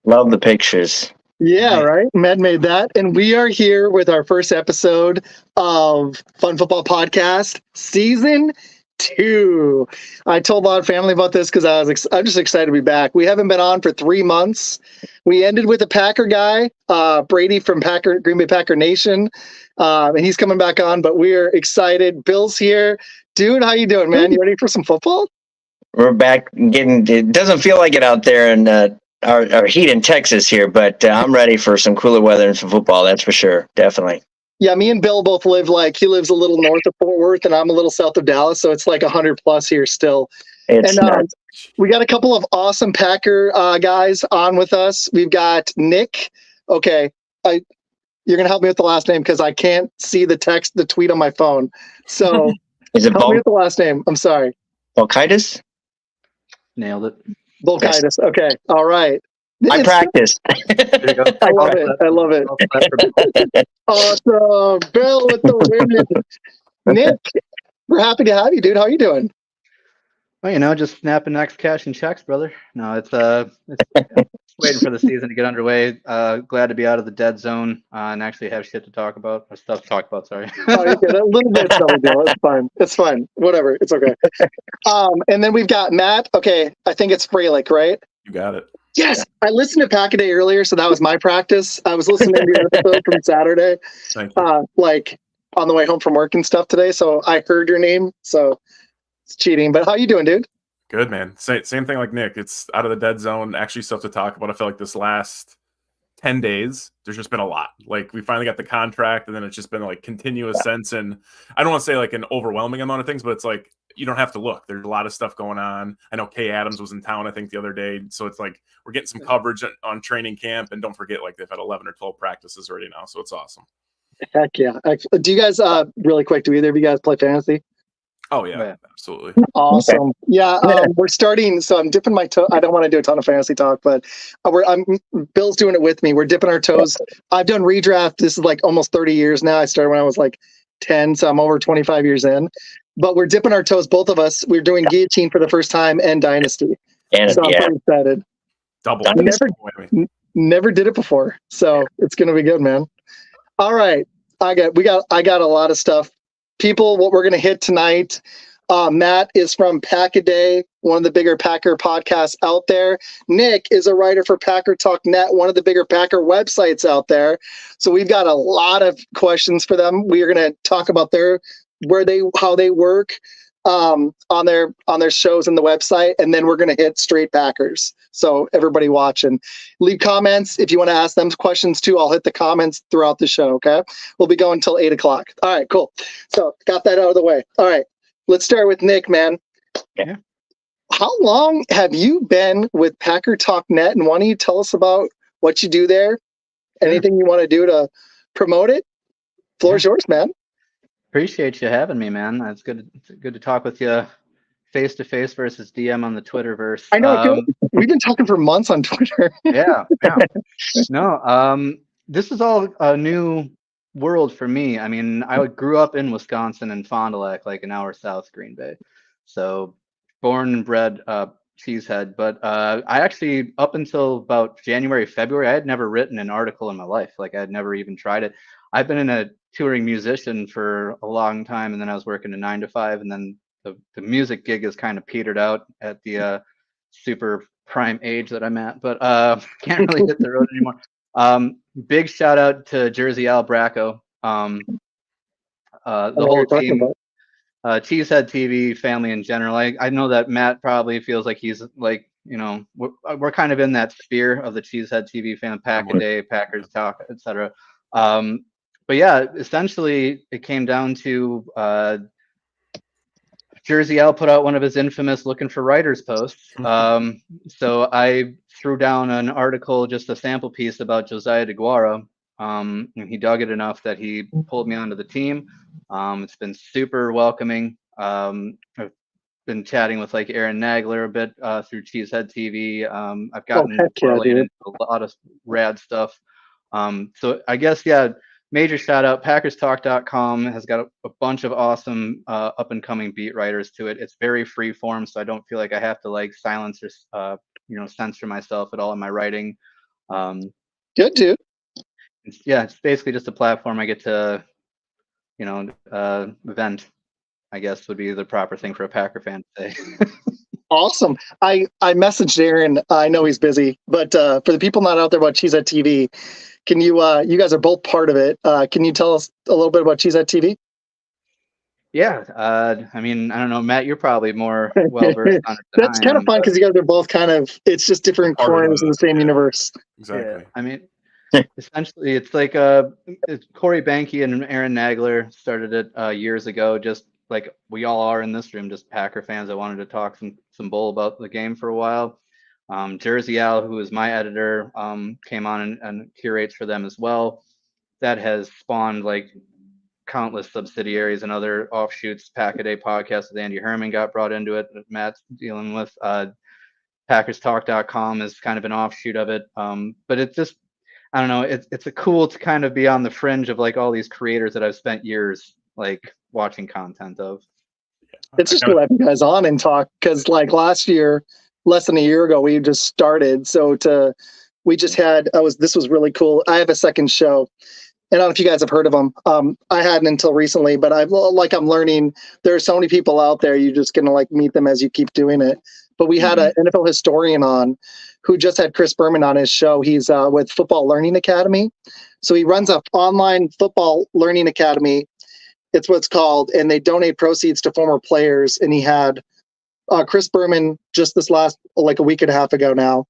Love the pictures. Yeah, right. Med made that. And we are here with our first episode of Fun Football Podcast, Season 2. I told a lot of family about this because I'm just excited to be back. We haven't been on for 3 months. We ended with a Packer guy, Brady from Green Bay Packer Nation, and he's coming back on, but we're excited. Bill's here. Dude, how you doing, man? You ready for some football? We're back it doesn't feel like it out there in our heat in Texas here, but I'm ready for some cooler weather and some football. That's for sure. Definitely. Yeah, me and Bill both live he lives a little north of Fort Worth and I'm a little south of Dallas. So it's like 100 plus here still. It's nuts. We got a couple of awesome Packer guys on with us. We've got Nick. Okay. You're going to help me with the last name because I can't see the tweet on my phone. So Is it help me with the last name. I'm sorry. Volkaitis? Nailed it. Volkaitis. Yes. Okay. All right. I practiced. There you go. I love it. Awesome. Bill with the win. Nick, we're happy to have you, dude. How are you doing? Well, just snapping next cash and checks, brother. No, it's waiting for the season to get underway. Glad to be out of the dead zone and actually have shit to talk about, or stuff to talk about. Sorry. Oh, you get a little bit. It's fine. It's fine. Whatever. It's okay. And then we've got Matt. Okay, I think it's Froehlich, right? You got it. Yes, I listened to Pack-A-Day earlier, so that was my practice. I was listening to your episode from Saturday, like on the way home from work and stuff today. So I heard your name, so it's cheating. But how you doing, dude? Good, man. Same thing like Nick. It's out of the dead zone. Actually, stuff to talk about. I feel like this last 10 days, there's just been a lot. Like we finally got the contract, and then it's just been like continuous sense. And I don't want to say like an overwhelming amount of things, but it's like you don't have to look. There's a lot of stuff going on. I know Kay Adams was in town, I think, the other day. So it's like we're getting some coverage on training camp. And don't forget, like they've had 11 or 12 practices already now. So it's awesome. Heck yeah. Do you guys, really quick, do either of you guys play fantasy? Oh, yeah, absolutely. Awesome. Yeah, we're starting. So I'm dipping my toe. I don't want to do a ton of fantasy talk, but Bill's doing it with me. We're dipping our toes. I've done redraft. This is like almost 30 years now. I started when I was like 10, so I'm over 25 years in. But we're dipping our toes, both of us. We're doing Guillotine for the first time and Dynasty. So I'm pretty excited. Double. Never did it before, so it's gonna be good, man. All right, I got a lot of stuff. People, what we're going to hit tonight, Matt is from Pack-A-Day, one of the bigger Packer podcasts out there. Nick is a writer for Packer Talk Net, one of the bigger Packer websites out there. So we've got a lot of questions for them. We are going to talk about how they work on their shows and the website, and then we're going to hit straight Packers. So everybody watching, leave comments if you want to ask them questions too. I'll hit the comments throughout the show. Okay, we'll be going till 8 o'clock. All right, cool. So got that out of the way. All right, let's start with Nick, man. Yeah. How long have you been with Packer Talk Net, and why don't you tell us about what you do there? Anything you want to do to promote it? Floor's yours, man. Appreciate you having me, man. It's good to talk with you face to face versus DM on the Twitterverse. I know. We've been talking for months on Twitter. Yeah. No, this is all a new world for me. I mean, I grew up in Wisconsin in Fond du Lac, like an hour south of Green Bay. So born and bred cheesehead. But I actually, up until about January, February, I had never written an article in my life. Like I had never even tried it. I've been a touring musician for a long time, and then I was working a 9 to 5, and then the music gig has kind of petered out at the super prime age that I'm at, but can't really hit the road anymore. Big shout out to Jersey Al Bracco, the whole team, Cheesehead TV family in general. I know that Matt probably feels like he's like, we're kind of in that sphere of the Cheesehead TV fan, Pack-A-Day, Packers Talk, etc. But yeah, essentially it came down to Jersey Al put out one of his infamous looking for writers posts. So I threw down an article, just a sample piece about Josiah DeGuara. And he dug it enough that he pulled me onto the team. It's been super welcoming. I've been chatting with like Aaron Nagler a bit through Cheesehead TV. I've gotten into a lot of rad stuff. So I guess, yeah, major shout out. PackersTalk.com has got a bunch of awesome up and coming beat writers to it. It's very free form, so I don't feel like I have to like silence or censor myself at all in my writing. Good, dude. It's basically just a platform I get to, vent, I guess would be the proper thing for a Packer fan to say. Awesome. I messaged Aaron. I know he's busy, but for the people not out there about Cheesehead TV, can you you guys are both part of it. Can you tell us a little bit about Cheesehead TV? Yeah, I mean, I don't know, Matt, you're probably more well versed on it than That's I kind of am, fun but because you guys are both kind of, it's just different Part of corners of the same yeah, universe. Exactly. I mean, essentially, it's like it's Corey Banke and Aaron Nagler started it years ago. Just like we all are in this room, just Packer fans that wanted to talk some bull about the game for a while. Jersey Al, who is my editor, came on and curates for them as well. That has spawned like countless subsidiaries and other offshoots. Pack-A-Day podcast with Andy Herman got brought into it. That Matt's dealing with. PackersTalk.com is kind of an offshoot of it. But it's just, I don't know, it's a cool to kind of be on the fringe of like all these creators that I've spent years like watching content of. It's just to have you guys on and talk because like last year, less than a year ago, we just started. So we just had, this was really cool. I have a second show. And I don't know if you guys have heard of them. I hadn't until recently, but I'm learning. There are so many people out there. You're just gonna like meet them as you keep doing it. But we had an NFL historian on, who just had Chris Berman on his show. He's with Football Learning Academy, so he runs an online football learning academy. It's what it's called, and they donate proceeds to former players. And he had Chris Berman just this last like a week and a half ago now.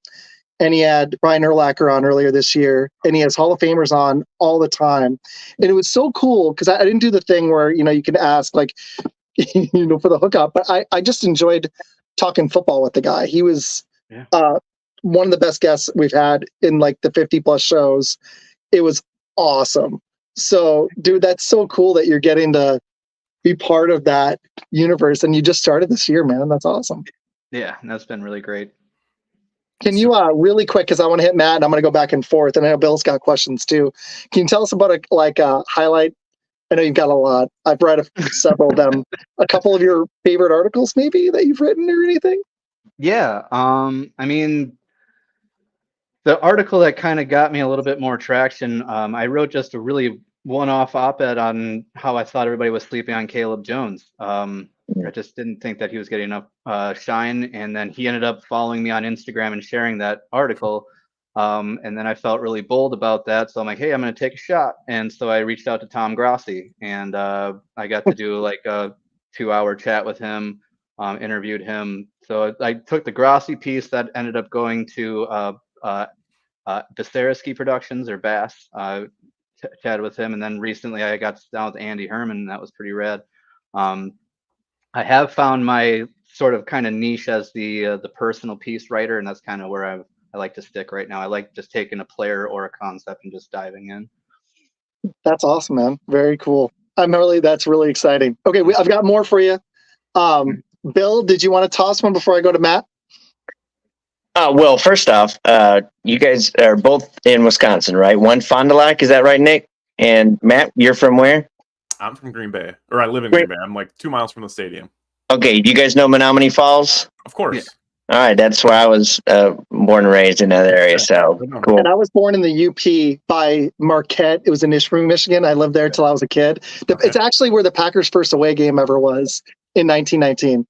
And he had Brian Urlacher on earlier this year, and he has Hall of Famers on all the time. And it was so cool because I didn't do the thing where, you can ask like, for the hookup, but I just enjoyed talking football with the guy. He was one of the best guests we've had in like the 50 plus shows. It was awesome. So dude, that's so cool that you're getting to be part of that universe. And you just started this year, man. That's awesome. Yeah, that's been really great. Can you really quick, because I want to hit Matt and I'm going to go back and forth, and I know Bill's got questions too. Can you tell us about a highlight? I know you've got a lot. I've read several of them. A couple of your favorite articles maybe that you've written or anything? Yeah, I mean, the article that kind of got me a little bit more traction, I wrote just a really one-off op-ed on how I thought everybody was sleeping on Caleb Jones. I just didn't think that he was getting enough shine. And then he ended up following me on Instagram and sharing that article. And then I felt really bold about that. So I'm like, hey, I'm going to take a shot. And so I reached out to Tom Grossi, and I got to do like a 2-hour chat with him, interviewed him. So I took the Grossi piece that ended up going to Basareski Productions, or Bass. Chatted with him. And then recently I got down with Andy Herman, and that was pretty rad. I have found my sort of kind of niche as the personal piece writer, and that's kind of where I like to stick right now. I like just taking a player or a concept and just diving in. That's awesome, man. Very cool. That's really exciting. Okay, I've got more for you. Bill, did you want to toss one before I go to Matt? Well, first off, you guys are both in Wisconsin, right? One Fond du Lac, is that right, Nick? And Matt, you're from where? I'm from Green Bay, or I live in Green Bay. I'm like 2 miles from the stadium. Okay, do you guys know Menominee Falls? Of course. Yeah. All right, that's where I was born and raised in that area. So cool. And I was born in the UP by Marquette. It was in Ishpeming, Michigan. I lived there till I was a kid. It's actually where the Packers' first away game ever was in 1919.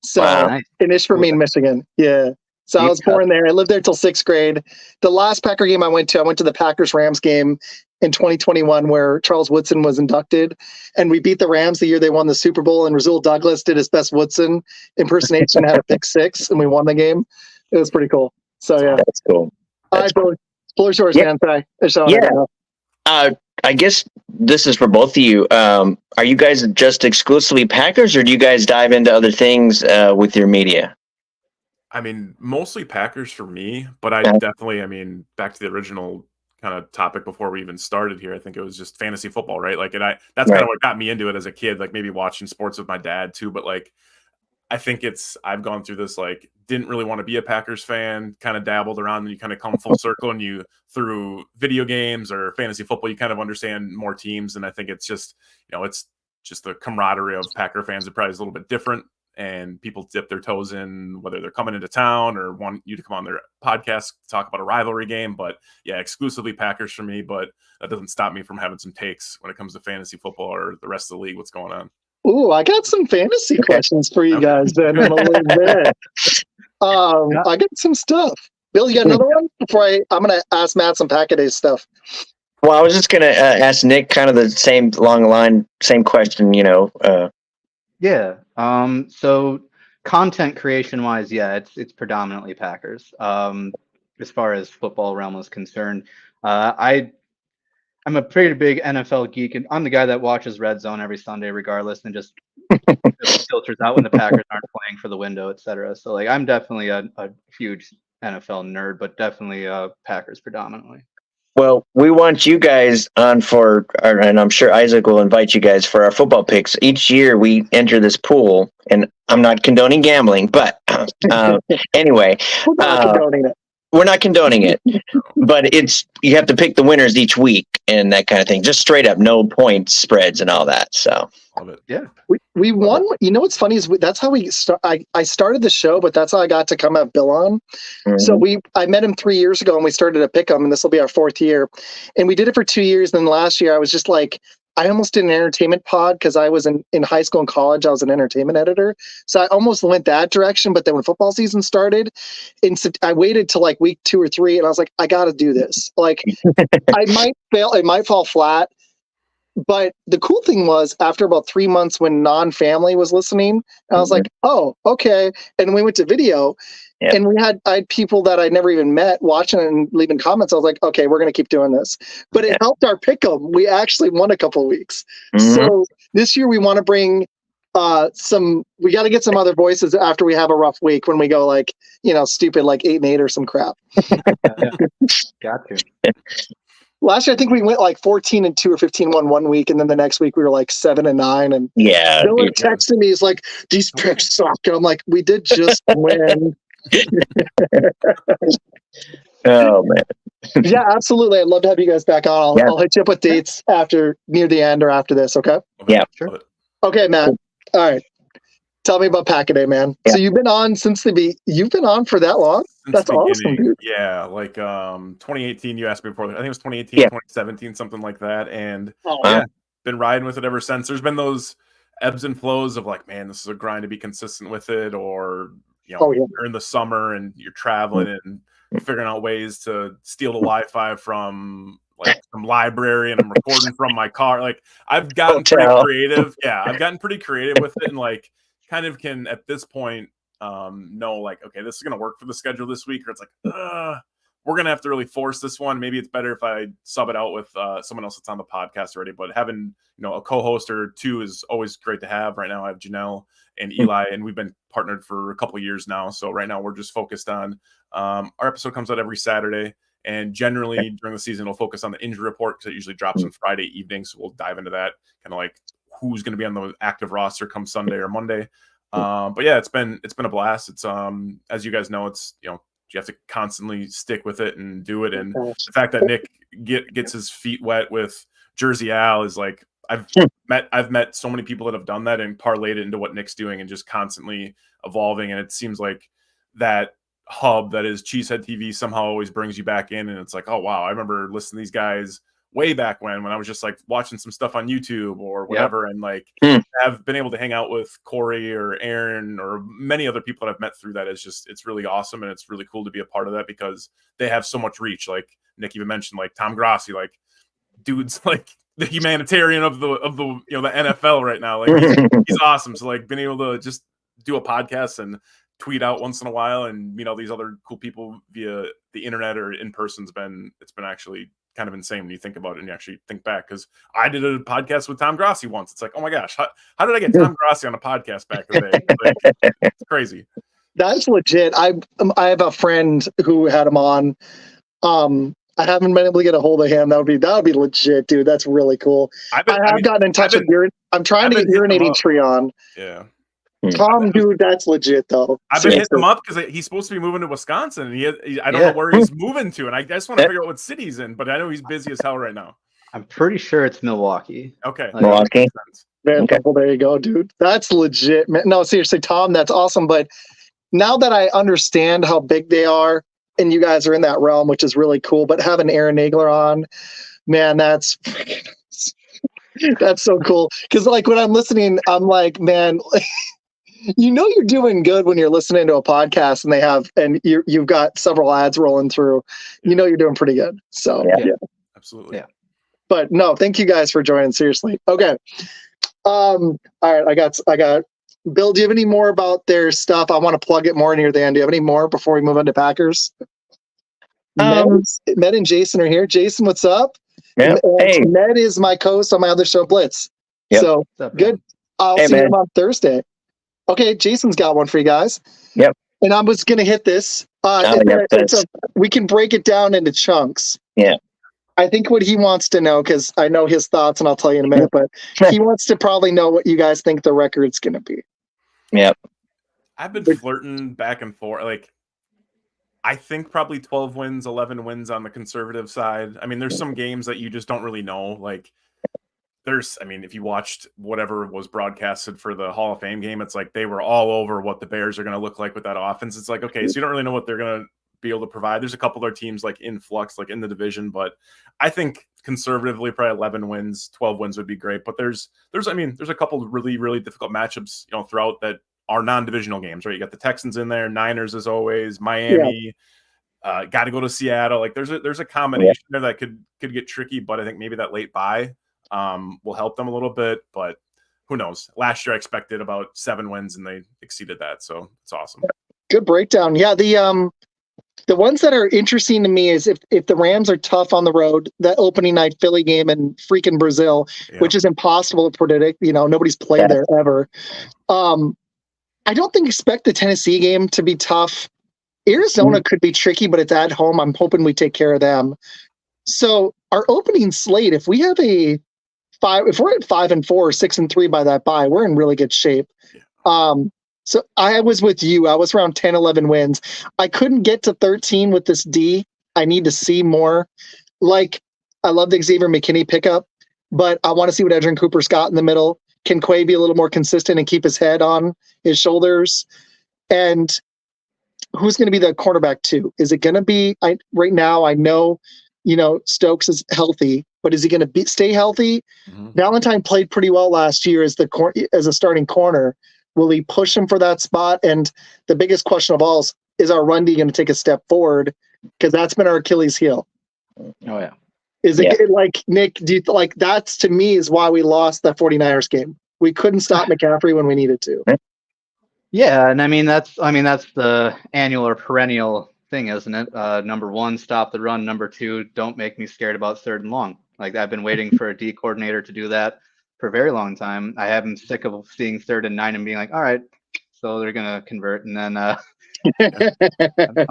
So Wow. in Ishpeming, Michigan. Yeah. So I was born there. I lived there till 6th grade. The last Packer game I went to the Packers-Rams game in 2021 where Charles Woodson was inducted, and we beat the Rams the year they won the Super Bowl, and Rasul Douglas did his best Woodson impersonation, had a pick six, and we won the game. It was pretty cool. So yeah. That's cool. All right, floor yours, man. Sorry. Yeah. I guess this is for both of you. Are you guys just exclusively Packers, or do you guys dive into other things with your media? I mean, mostly Packers for me, but I definitely, back to the original kind of topic before we even started here, I think it was just fantasy football, right? Like, that's kind of what got me into it as a kid, like maybe watching sports with my dad too. But like, I think I've gone through this, like, didn't really want to be a Packers fan, kind of dabbled around, and you kind of come full circle, and you, through video games or fantasy football, you kind of understand more teams. And I think it's just, it's just the camaraderie of Packer fans. It probably is a little bit different. and people dip their toes in, whether they're coming into town or want you to come on their podcast to talk about a rivalry game. But yeah, exclusively Packers for me, but that doesn't stop me from having some takes when it comes to fantasy football or the rest of the league. What's going on? Ooh, I got some fantasy questions for you guys then in a little bit. I got some stuff. Bill, you got another one? I'm going to ask Matt some Pack-A-Day stuff. Well, I was just going to ask Nick kind of the same along the line, same question, Yeah. So content creation wise, yeah, it's predominantly Packers. As far as football realm is concerned, I'm a pretty big NFL geek, and I'm the guy that watches Red Zone every Sunday, regardless, and just filters out when the Packers aren't playing for the window, etc. So like, I'm definitely a huge NFL nerd, but definitely Packers predominantly. Well, we want you guys on and I'm sure Isaac will invite you guys for our football picks. Each year we enter this pool, and I'm not condoning gambling, but anyway, We're not condoning it. We're not condoning it, but you have to pick the winners each week and that kind of thing. Just straight up, no point spreads and all that. So, Love it. Yeah, we won. You know what's funny is that's how we start. I started the show, but that's how I got to come have Bill on. Mhm. So I met him 3 years ago, and we started to pick him, and this will be our 4th year. And we did it for 2 years. Then last year, I was just like, I almost did an entertainment pod because I was in high school and college. I was an entertainment editor. So I almost went that direction. But then when football season started, I waited till like week 2 or 3, and I was like, I got to do this. Like, I might fail. It might fall flat. But the cool thing was, after about 3 months when non-family was listening, I was like, oh, okay. And we went to video. Yeah. And I had people that I never even met watching and leaving comments. I was like, okay, we're going to keep doing this. But it helped our pick'em. We actually won a couple of weeks. Mhm. So this year we want to bring we got to get some other voices after we have a rough week when we go like, stupid, like 8-8 or some crap. got to. Last year, I think we went like 14-2 or 15-1 one week. And then the next week we were like 7-9. And Yeah. Dylan texted me, he's like, these picks suck. And I'm like, we did just win. Oh man. Yeah, absolutely. I'd love to have you guys back on. I'll hit you up with dates near the end or after this. Okay. Yeah. Sure. Okay, Matt. All right. Tell me about Pack-A-Day, man. Yeah. So you've been on you've been on for that long? Since That's the awesome, beginning. dude. Yeah, like 2018. You asked me before. I think it was 2018, Yeah. 2017, something like that. And Oh, yeah, been riding with it ever since. There's been those ebbs and flows of like, man, this is a grind to be consistent with it, or you're in the summer and you're traveling and figuring out ways to steal the Wi-Fi from like some library, and I'm recording from my car. Like I've gotten pretty creative. Yeah, I've gotten pretty creative with it, and like kind of can at this point know like, okay, this is gonna work for the schedule this week, or it's like we're gonna have to really force this one. Maybe it's better if I sub it out with someone else that's on the podcast already. But having a co-host or two is always great to have. Right now I have Janelle and Eli, and we've been partnered for a couple of years now. So right now we're just focused on our episode comes out every Saturday, and generally during the season we'll focus on the injury report because it usually drops on Friday evening. So we'll dive into that, kind of like who's going to be on the active roster come Sunday or Monday. But yeah, it's been a blast. It's as you guys know, it's you have to constantly stick with it and do it. And the fact that Nick gets his feet wet with Jersey Al is like, I've met so many people that have done that and parlayed it into what Nick's doing and just constantly evolving. And it seems like that hub that is Cheesehead TV somehow always brings you back in. And it's like, oh wow, I remember listening to these guys way back when I was just like watching some stuff on YouTube or whatever. And like I've been able to hang out with Corey or Aaron or many other people that I've met through that. It's really awesome. And it's really cool to be a part of that because they have so much reach. Like Nick even mentioned, like Tom Grassi, like dude's like the humanitarian of the the NFL right now. Like he's awesome. So like being able to just do a podcast and tweet out once in a while and meet all these other cool people via the internet or in person's been actually kind of insane when you think about it and you actually think back, because I did a podcast with Tom Grassi once. It's like, oh my gosh, how did I get Tom Grassi on a podcast back in the day? Like, it's crazy. That's legit. I have a friend who had him on. I haven't been able to get a hold of him. That would be legit, dude. That's really cool. I have gotten in touch with I'm trying to get Urinating Tree on. Yeah. Tom, dude, that's legit though. I've been hitting him up because he's supposed to be moving to Wisconsin, and I don't know where he's moving to, and I just want to figure out what city he's in. But I know he's busy as hell right now. I'm pretty sure it's Milwaukee. Okay, Milwaukee. Man, Okay. well, there you go, dude. That's legit, man. No, seriously, Tom, that's awesome. But now that I understand how big they are, and you guys are in that realm, which is really cool. But having Aaron Nagler on, man, that's so cool. Because like when I'm listening, I'm like, man, you're doing good when you're listening to a podcast and you've got several ads rolling through. You're doing pretty good. So Yeah. Absolutely. Yeah. But no, thank you guys for joining. Seriously. Okay. All right. I got Bill. Do you have any more about their stuff? I want to plug it more near the end. Do you have any more before we move on to Packers? Ned and Jason are here. Jason, what's up? Yeah. Hey. Ned is my co-host on my other show, Blitz. Yep. So What's up, good. I'll see him on Thursday. Okay, Jason's got one for you guys. Yep. And I was going to hit this. We can break it down into chunks. Yeah. I think what he wants to know, because I know his thoughts, and I'll tell you in a minute, but he wants to probably know what you guys think the record's going to be. Yep. I've been flirting back and forth. Like, I think probably 12 wins, 11 wins on the conservative side. I mean, there's some games that you just don't really know. Like, if you watched whatever was broadcasted for the Hall of Fame game, it's like they were all over what the Bears are going to look like with that offense. It's like, okay, so you don't really know what they're going to be able to provide. There's a couple other teams like in flux, like in the division, but I think conservatively probably 11 wins, 12 wins would be great. But there's a couple of really, really difficult matchups, throughout that are non-divisional games, right? You got the Texans in there, Niners as always, Miami, got to go to Seattle. Like there's a combination there that could get tricky, but I think maybe that late bye will help them a little bit, but who knows? Last year I expected about 7 wins and they exceeded that. So it's awesome. Good breakdown. Yeah. The ones that are interesting to me is if the Rams are tough on the road, that opening night Philly game in freaking Brazil, which is impossible to predict. Nobody's played there ever. I don't expect the Tennessee game to be tough. Arizona could be tricky, but it's at home. I'm hoping we take care of them. So our opening slate, if we have if we're at 5-4 or 6-3 by that bye, we're in really good shape. So I was with you. I was around 10, 11 wins. I couldn't get to 13 with this D. I need to see more. Like, I love the Xavier McKinney pickup, but I want to see what Edgerrin Cooper's got in the middle. Can Quay be a little more consistent and keep his head on his shoulders? And who's going to be the cornerback too? Is it going to be, right now, I know, Stokes is healthy, but is he going to stay healthy? Mm-hmm. Valentine played pretty well last year as a starting corner. Will he push him for that spot? And the biggest question of all is our run D going to take a step forward? Because that's been our Achilles heel. Oh, yeah. Is it like, Nick, do you like that's to me is why we lost that 49ers game? We couldn't stop McCaffrey when we needed to. Yeah. And that's the annual or perennial thing, isn't it? Number 1, stop the run. Number 2, don't make me scared about 3rd and long. Like I've been waiting for a D coordinator to do that for a very long time. I have been sick of seeing 3rd and 9 and being like, all right, so they're going to convert. And then I'm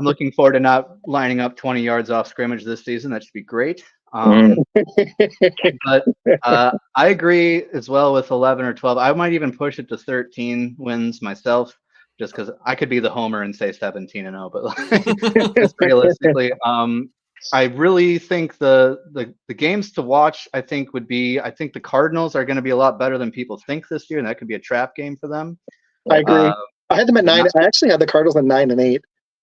looking forward to not lining up 20 yards off scrimmage this season. That should be great. But I agree as well with 11 or 12. I might even push it to 13 wins myself, just because I could be the homer and say 17-0. But just realistically, I really think the games to watch, I think the Cardinals are going to be a lot better than people think this year, and that could be a trap game for them. I agree. I had them at 9. I actually had the Cardinals at 9-8.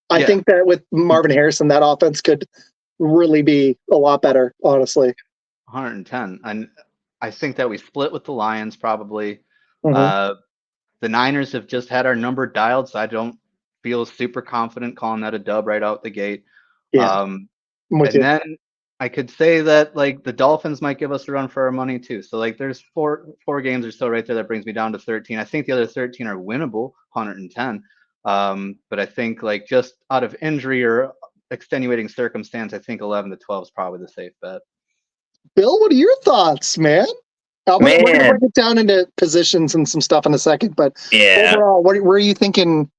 I think that with Marvin Harrison, that offense could really be a lot better, honestly. 110. And I think that we split with the Lions probably. Mm-hmm. The Niners have just had our number dialed, so I don't feel super confident calling that a dub right out the gate. Yeah. Then I could say that like the Dolphins might give us a run for our money too. So like there's four games or so right there that brings me down to 13. I think the other 13 are winnable, 110. But I think like just out of injury or extenuating circumstance, I think 11 to 12 is probably the safe bet. Bill, what are your thoughts, man? We're going to break it down into positions and some stuff in a second, but overall, where are you thinking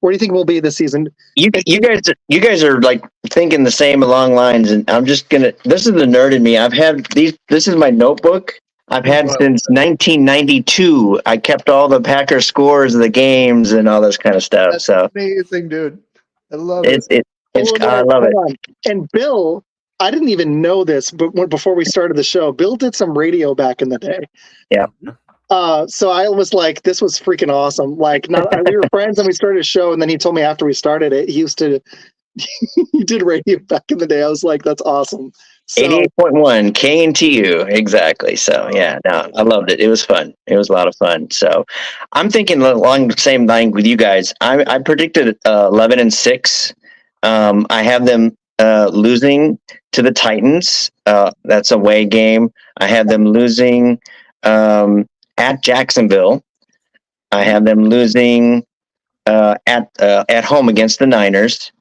where do you think we'll be this season? You guys are like thinking the same along lines, and I'm just gonna. This is the nerd in me. I've had these. This is my notebook. I've had since 1992. I kept all the Packer scores of the games and all this kind of stuff. That's amazing, dude. I love it. I love it. And Bill, I didn't even know this, but before we started the show, Bill did some radio back in the day. Yeah. So I was like, this was freaking awesome. Like, we were friends and we started a show, and then he told me after we started it, he used to, he did radio back in the day. I was like, that's awesome. So, 88.1 KNTU, exactly. So yeah, no, I loved it. It was fun. It was a lot of fun. So I'm thinking along the same line with you guys. I predicted 11-6. I have them losing to the Titans. That's a away game. I have them losing at Jacksonville. I have them losing at home against the Niners,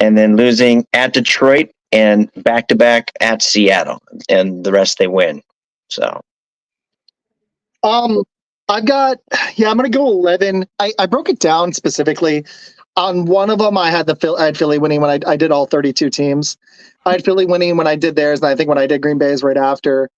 and then losing at Detroit and back-to-back at Seattle, and the rest they win. So, I'm going to go 11. I broke it down specifically. On one of them, I had Philly winning when I did all 32 teams. I had Philly winning when I did theirs, and I think when I did Green Bay's right after,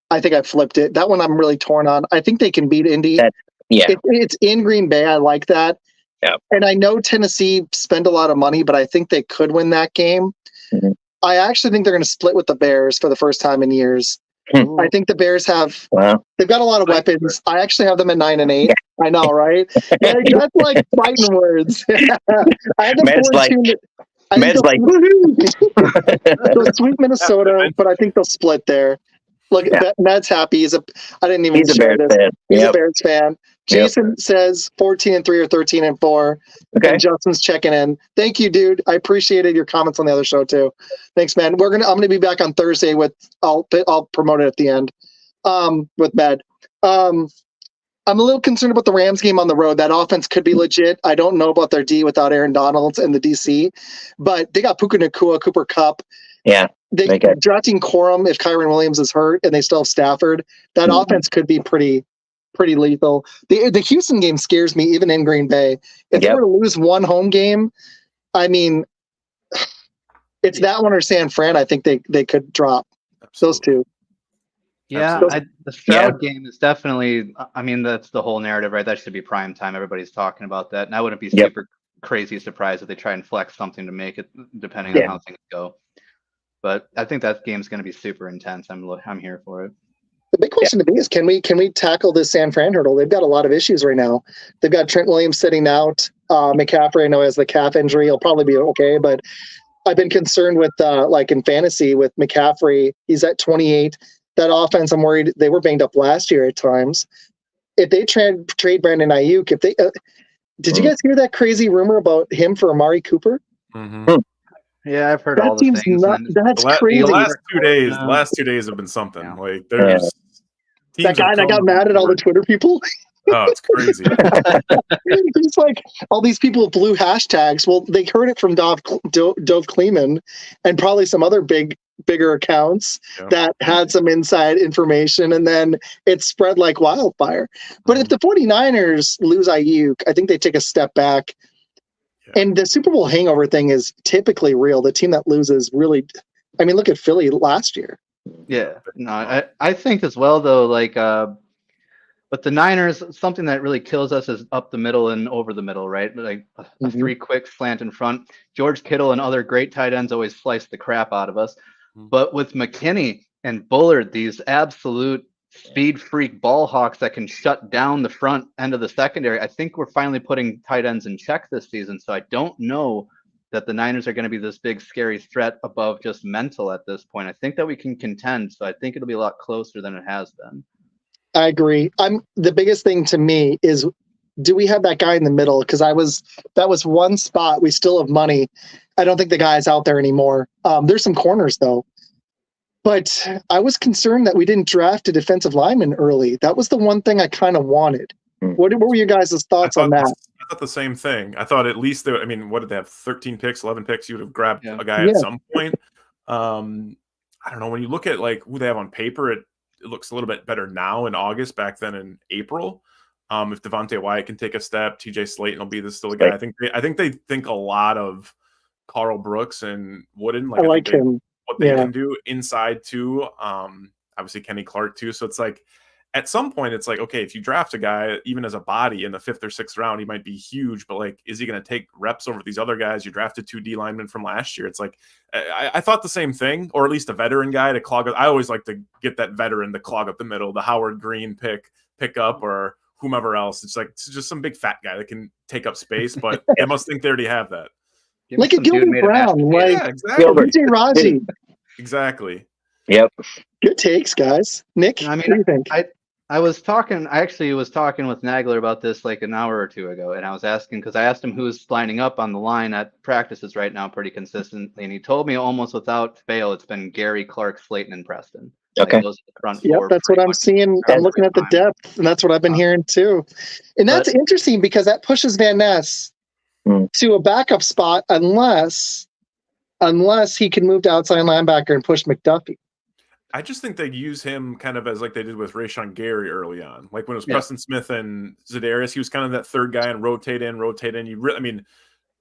I think I flipped it. That one I'm really torn on. I think they can beat Indy. It's in Green Bay. I like that. Yeah. And I know Tennessee spent a lot of money, but I think they could win that game. Mm-hmm. I actually think they're going to split with the Bears for the first time in years. I think the Bears they've got a lot of weapons. I actually have them at 9-8. Yeah. I know, right? Yeah, that's like fighting words. I had them Med's like, they'll sweep Minnesota, but I think they'll split there. Look, Matt's happy. He's a Bears fan. He's a Bears fan. Jason says 14-3 or 13-4. Okay. And Justin's checking in. Thank you, dude. I appreciated your comments on the other show too. Thanks, man. I'm gonna be back on Thursday I'll promote it at the end. With Med. I'm a little concerned about the Rams game on the road. That offense could be legit. I don't know about their D without Aaron Donalds and the DC, but they got Puka Nacua, Cooper Kupp. Yeah. They drafting Corum if Kyron Williams is hurt, and they still have Stafford. That offense could be pretty lethal. The Houston game scares me, even in Green Bay. If they were to lose one home game, I mean, it's that one or San Fran. I think they could drop. Absolutely. Those two. Yeah, the Stroud game is definitely. I mean, that's the whole narrative, right? That should be prime time. Everybody's talking about that, and I wouldn't be super crazy surprised if they try and flex something to make it, depending on how things go. But I think that game's going to be super intense. I'm here for it. The big question to me is, can we tackle this San Fran hurdle? They've got a lot of issues right now. They've got Trent Williams sitting out. McCaffrey, I know, has the calf injury. He'll probably be okay, but I've been concerned with like in fantasy with McCaffrey. He's at 28. That offense, I'm worried they were banged up last year at times. If they trade Brandon Ayuk, did you guys hear that crazy rumor about him for Amari Cooper? Mm-hmm. Yeah, I've heard all the things. That's crazy. The last 2 days have been something. Yeah. Like there's that guy that got mad at all the Twitter people. Oh, it's crazy. It's like all these people with blue hashtags. Well, they heard it from Dove Kleeman and probably some other bigger accounts that had some inside information, and then it spread like wildfire. But if the 49ers lose Ayuk, I think they take a step back. And the Super Bowl hangover thing is typically real. The team that loses really, I mean, look at Philly last year. Yeah, no, I think as well though, like, but the Niners, something that really kills us is up the middle and over the middle, right? Like a three quick slant in front. George Kittle and other great tight ends always slice the crap out of us. But with McKinney and Bullard, these absolute speed freak ball hawks that can shut down the front end of the secondary, I think we're finally putting tight ends in check this season. So I don't know that the Niners are going to be this big scary threat above just mental at this point. I think that we can contend. So I think it'll be a lot closer than it has been. I agree. The biggest thing to me is, do we have that guy in the middle? Because that was one spot. We still have money. I don't think the guy's out there anymore. There's some corners though. But I was concerned that we didn't draft a defensive lineman early. That was the one thing I kind of wanted. What were your guys' thoughts on that? I thought the same thing. I thought at least what did they have? 13 picks, 11 picks? You would have grabbed a guy at some point. I don't know. When you look at like who they have on paper, it looks a little bit better now in August, back then in April. If Devontae Wyatt can take a step, TJ Slayton will be still a guy. I think they think a lot of Carl Brooks and Wooden. I like him. What they can do inside too. Obviously Kenny Clark too. So it's like at some point it's like, okay, if you draft a guy even as a body in the 5th or 6th round, he might be huge, but like, is he going to take reps over these other guys? You drafted 2 D linemen from last year. It's like, I thought the same thing, or at least a veteran guy to clog up. I always like to get that veteran to clog up the middle, the Howard Green pick up, or whomever else. It's like, it's just some big fat guy that can take up space, but I must think they already have that. Like a Gilbert Brown, like exactly. DJ Raji. Exactly. Yep. Good takes, guys. Nick, I mean, what do you think? I actually was talking with Nagler about this like an hour or two ago, and I was asking, because I asked him who's lining up on the line at practices right now pretty consistently, and he told me almost without fail it's been Gary, Clark, Slayton, and Preston. Okay. Like, those are the front Yep, four that's what I'm seeing. I'm looking at the depth, and that's what I've been hearing too. And that's interesting because that pushes Van Ness to a backup spot unless he can move to outside linebacker and push McDuffie. I just think they use him kind of as like they did with Rashawn Gary early on. Like when it was Preston Smith and Za'Darius, he was kind of that third guy and rotate in. I mean,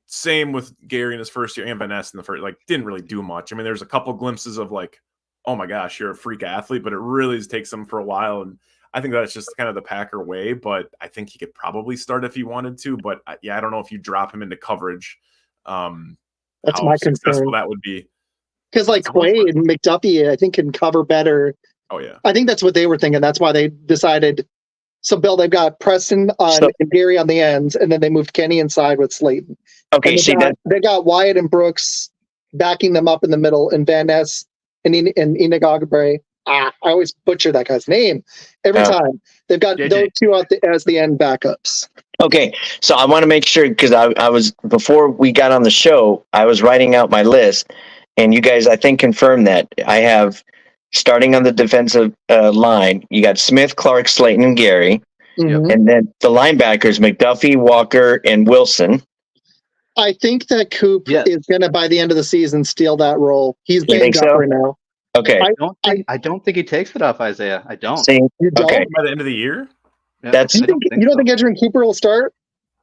same with Gary in his first year and Van Ness in the first, like didn't really do much. I mean, there's a couple glimpses of like, oh my gosh, you're a freak athlete, but it really takes him for a while. And I think that's just kind of the Packer way, but I think he could probably start if he wanted to. But yeah, I don't know if you drop him into coverage. That's my concern. That would be. Because like Quay and McDuffie, I think can cover better. Oh yeah. I think that's what they were thinking. That's why they decided. So Bill, they've got Preston and Gary on the ends, and then they moved Kenny inside with Slayton. Okay, they got Wyatt and Brooks backing them up in the middle, and Van Ness and Enoch Ogbre. I always butcher that guy's name every time. They've got those two as the end backups. Okay, so I want to make sure, because I was, before we got on the show, I was writing out my list. And you guys, I think, confirmed that. I have, starting on the defensive line, you got Smith, Clark, Slayton, and Gary. Mm-hmm. And then the linebackers, McDuffie, Walker, and Wilson. I think that Coop is going to, by the end of the season, steal that role. He's banged up right now. Okay. I don't think he takes it off Isaiah. I don't. You don't? Okay. By the end of the year? Yeah, you don't think Edgerrin Cooper will start?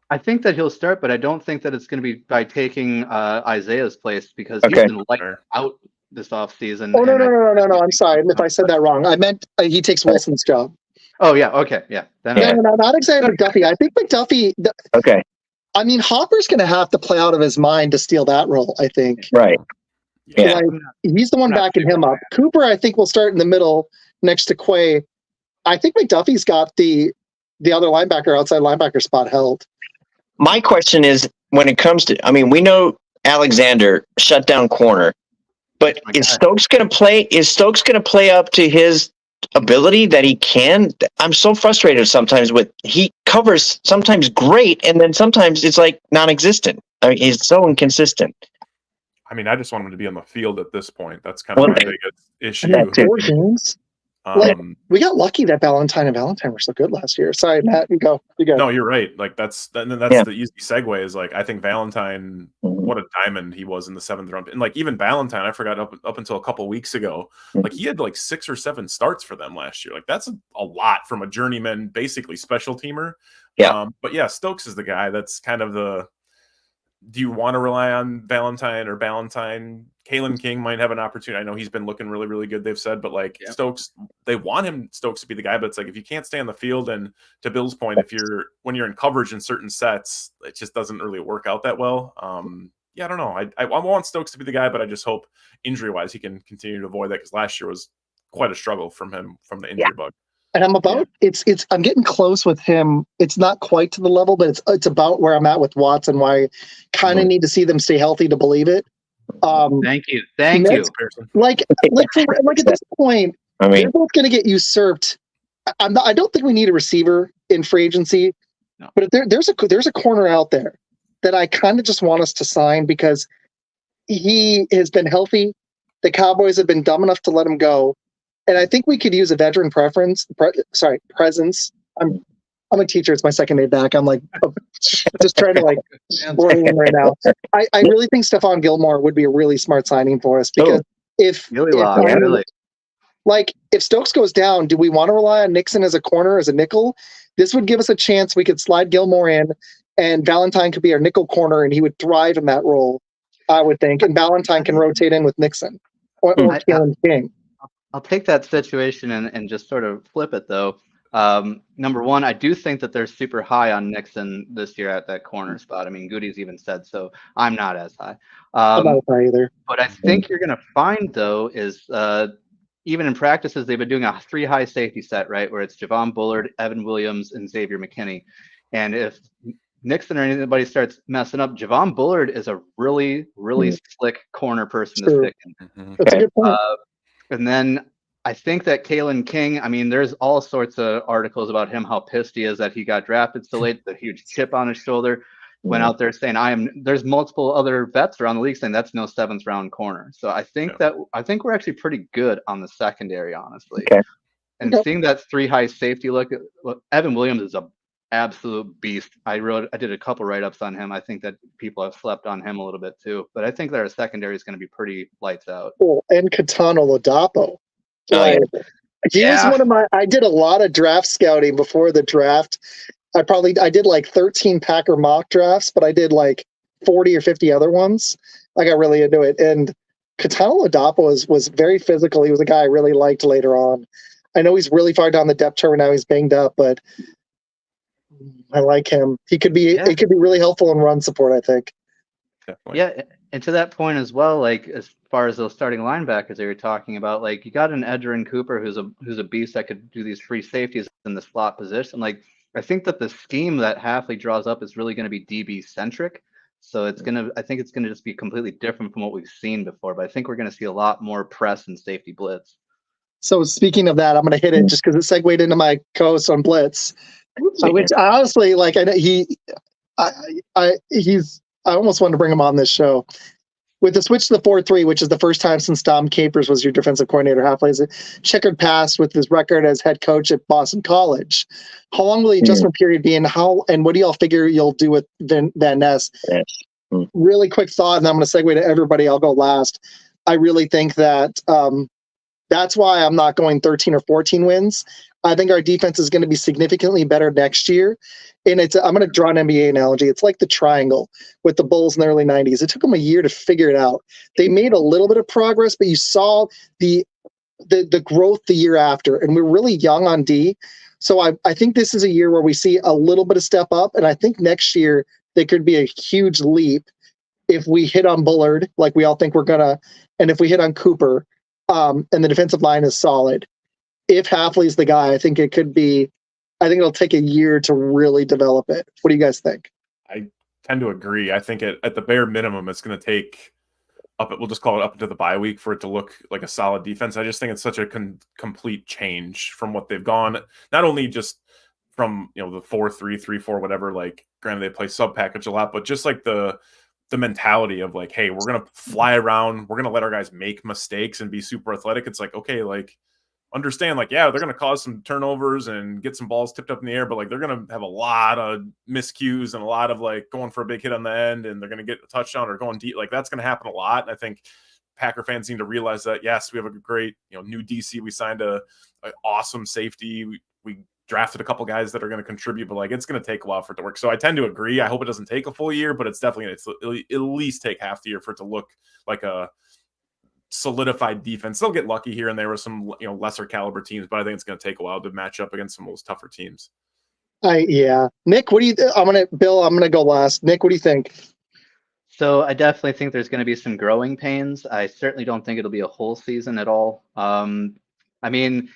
I think that he'll start, but I don't think that it's going to be by taking Isaiah's place, because he's been lights out this offseason. Oh, no. I'm sorry if I said that wrong. I meant he takes Wilson's job. Oh, yeah. Okay. Yeah. No, not exactly McDuffie. I think McDuffie. Okay. I mean, Hopper's going to have to play out of his mind to steal that role, I think. Right. Yeah. Like, he's the one backing him up. Cooper, I think, will start in the middle next to Quay. I think McDuffie's got the other outside linebacker spot held. My question is, when it comes to, I mean, we know Alexander shut down corner, but is Stokes going to play up to his ability that he can? I'm so frustrated sometimes with, he covers sometimes great, and then sometimes it's like non-existent. I mean, he's so inconsistent. I mean, I just want him to be on the field at this point. That's kind of my biggest issue. 4 games. We got lucky that Valentine were so good last year. Sorry, Matt, you go. No, you're right. Like that's the easy segue. Is like, I think Valentine, what a diamond he was in the 7th round, and like even Valentine, I forgot up until a couple weeks ago, like he had like 6 or 7 starts for them last year. Like that's a lot from a journeyman, basically special teamer. Yeah. But yeah, Stokes is the guy that's kind of the. Do you want to rely on Valentine or Ballantyne? Kalen King might have an opportunity. I know he's been looking really, really good, they've said, but like Stokes, they want Stokes to be the guy, but it's like, if you can't stay on the field, and to Bill's point, when you're in coverage in certain sets, it just doesn't really work out that well. Yeah, I don't know. I want Stokes to be the guy, but I just hope injury wise he can continue to avoid that, because last year was quite a struggle from him from the injury bug. And I'm getting close with him. It's not quite to the level, but it's about where I'm at with Watts, and why I kind of need to see them stay healthy to believe it. Thank you. Like at this point, I mean, they're both going to get usurped. I don't think we need a receiver in free agency, but there's a corner out there that I kind of just want us to sign, because he has been healthy. The Cowboys have been dumb enough to let him go. And I think we could use a veteran presence. I'm a teacher. It's my second day back. I'm like just trying to like bring in right now. I really think Stephon Gilmore would be a really smart signing for us, because if Stokes goes down, do we want to rely on Nixon as a corner, as a nickel? This would give us a chance. We could slide Gilmore in, and Valentine could be our nickel corner, and he would thrive in that role, I would think. And Valentine can rotate in with Nixon or Kalen King. I'll take that situation and just sort of flip it, though. Number one, I do think that they're super high on Nixon this year at that corner spot. I mean, Goody's even said so. I'm not as high. I'm not high either. What I think you're going to find, though, is even in practices, they've been doing a 3 high safety set, right, where it's Javon Bullard, Evan Williams, and Xavier McKinney. And if Nixon or anybody starts messing up, Javon Bullard is a really, really slick corner person to stick in. That's a good point. And then I think that Kalen King, I mean, there's all sorts of articles about him, how pissed he is that he got drafted so late, the huge chip on his shoulder. Went out there saying, there's multiple other vets around the league saying that's no 7th round corner. So I think we're actually pretty good on the secondary, honestly. Okay. And seeing that 3 high safety look, Evan Williams is a absolute beast. I did a couple write-ups on him. I think that people have slept on him a little bit too, but I think that our secondary is going to be pretty lights out. Oh, and Katana Ladapo. He was one of I did a lot of draft scouting before the draft. I did like 13 Packer mock drafts, but I did like 40 or 50 other ones. I got really into it. And Katana Ladapo was very physical. He was a guy I really liked later on. I know he's really far down the depth chart now. He's banged up, but I like him. He could be really helpful in run support, I think. Definitely. Yeah, and to that point as well, like as far as those starting linebackers they were talking about, like you got an Edgerrin Cooper who's a beast that could do these free safeties in the slot position. Like I think that the scheme that Hafley draws up is really going to be DB centric. So I think it's gonna just be completely different from what we've seen before. But I think we're going to see a lot more press and safety blitz. So speaking of that, I'm going to hit it just because it segued into my co-host on blitz, which I honestly like. I know I almost wanted to bring him on this show. With the switch to the 4-3, which is the first time since Dom Capers was your defensive coordinator, Hafley has a checkered past with his record as head coach at Boston College. How long will the adjustment period be, and what do y'all figure you'll do with Van Ness? Really quick thought, and I'm going to segue to everybody. I'll go last. I really think that that's why I'm not going 13 or 14 wins. I think our defense is going to be significantly better next year. And I'm going to draw an NBA analogy. It's like the triangle with the Bulls in the early 90s. It took them a year to figure it out. They made a little bit of progress, but you saw the growth the year after. And we're really young on D. So I think this is a year where we see a little bit of step up. And I think next year there could be a huge leap if we hit on Bullard, like we all think we're going to, and if we hit on Cooper, and the defensive line is solid. If Hafley's the guy, I think it'll take a year to really develop it. What do you guys think? I tend to agree. I think at the bare minimum, it's going to take we'll just call it up into the bye week for it to look like a solid defense. I just think it's such a complete change from what they've gone, not only just from, the 4-3, 3-4, whatever, like granted they play sub package a lot, but just like the mentality of like, hey, we're going to fly around. We're going to let our guys make mistakes and be super athletic. It's like, okay, like, understand, like, yeah, they're going to cause some turnovers and get some balls tipped up in the air, but like they're going to have a lot of miscues and a lot of like going for a big hit on the end, and they're going to get a touchdown or going deep. Like that's going to happen a lot. And I think Packer fans need to realize that, yes, we have a great, new DC. We signed an awesome safety. We drafted a couple guys that are going to contribute, but like it's going to take a while for it to work. So I tend to agree. I hope it doesn't take a full year, but it's definitely going to at least take half the year for it to look like a solidified defense. They'll get lucky here and there with some lesser caliber teams, but I think it's going to take a while to match up against some of those tougher teams. Nick, what do you Bill, I'm gonna go last. Nick, what do you think? So I definitely think there's going to be some growing pains. I certainly don't think it'll be a whole season at all. I mean,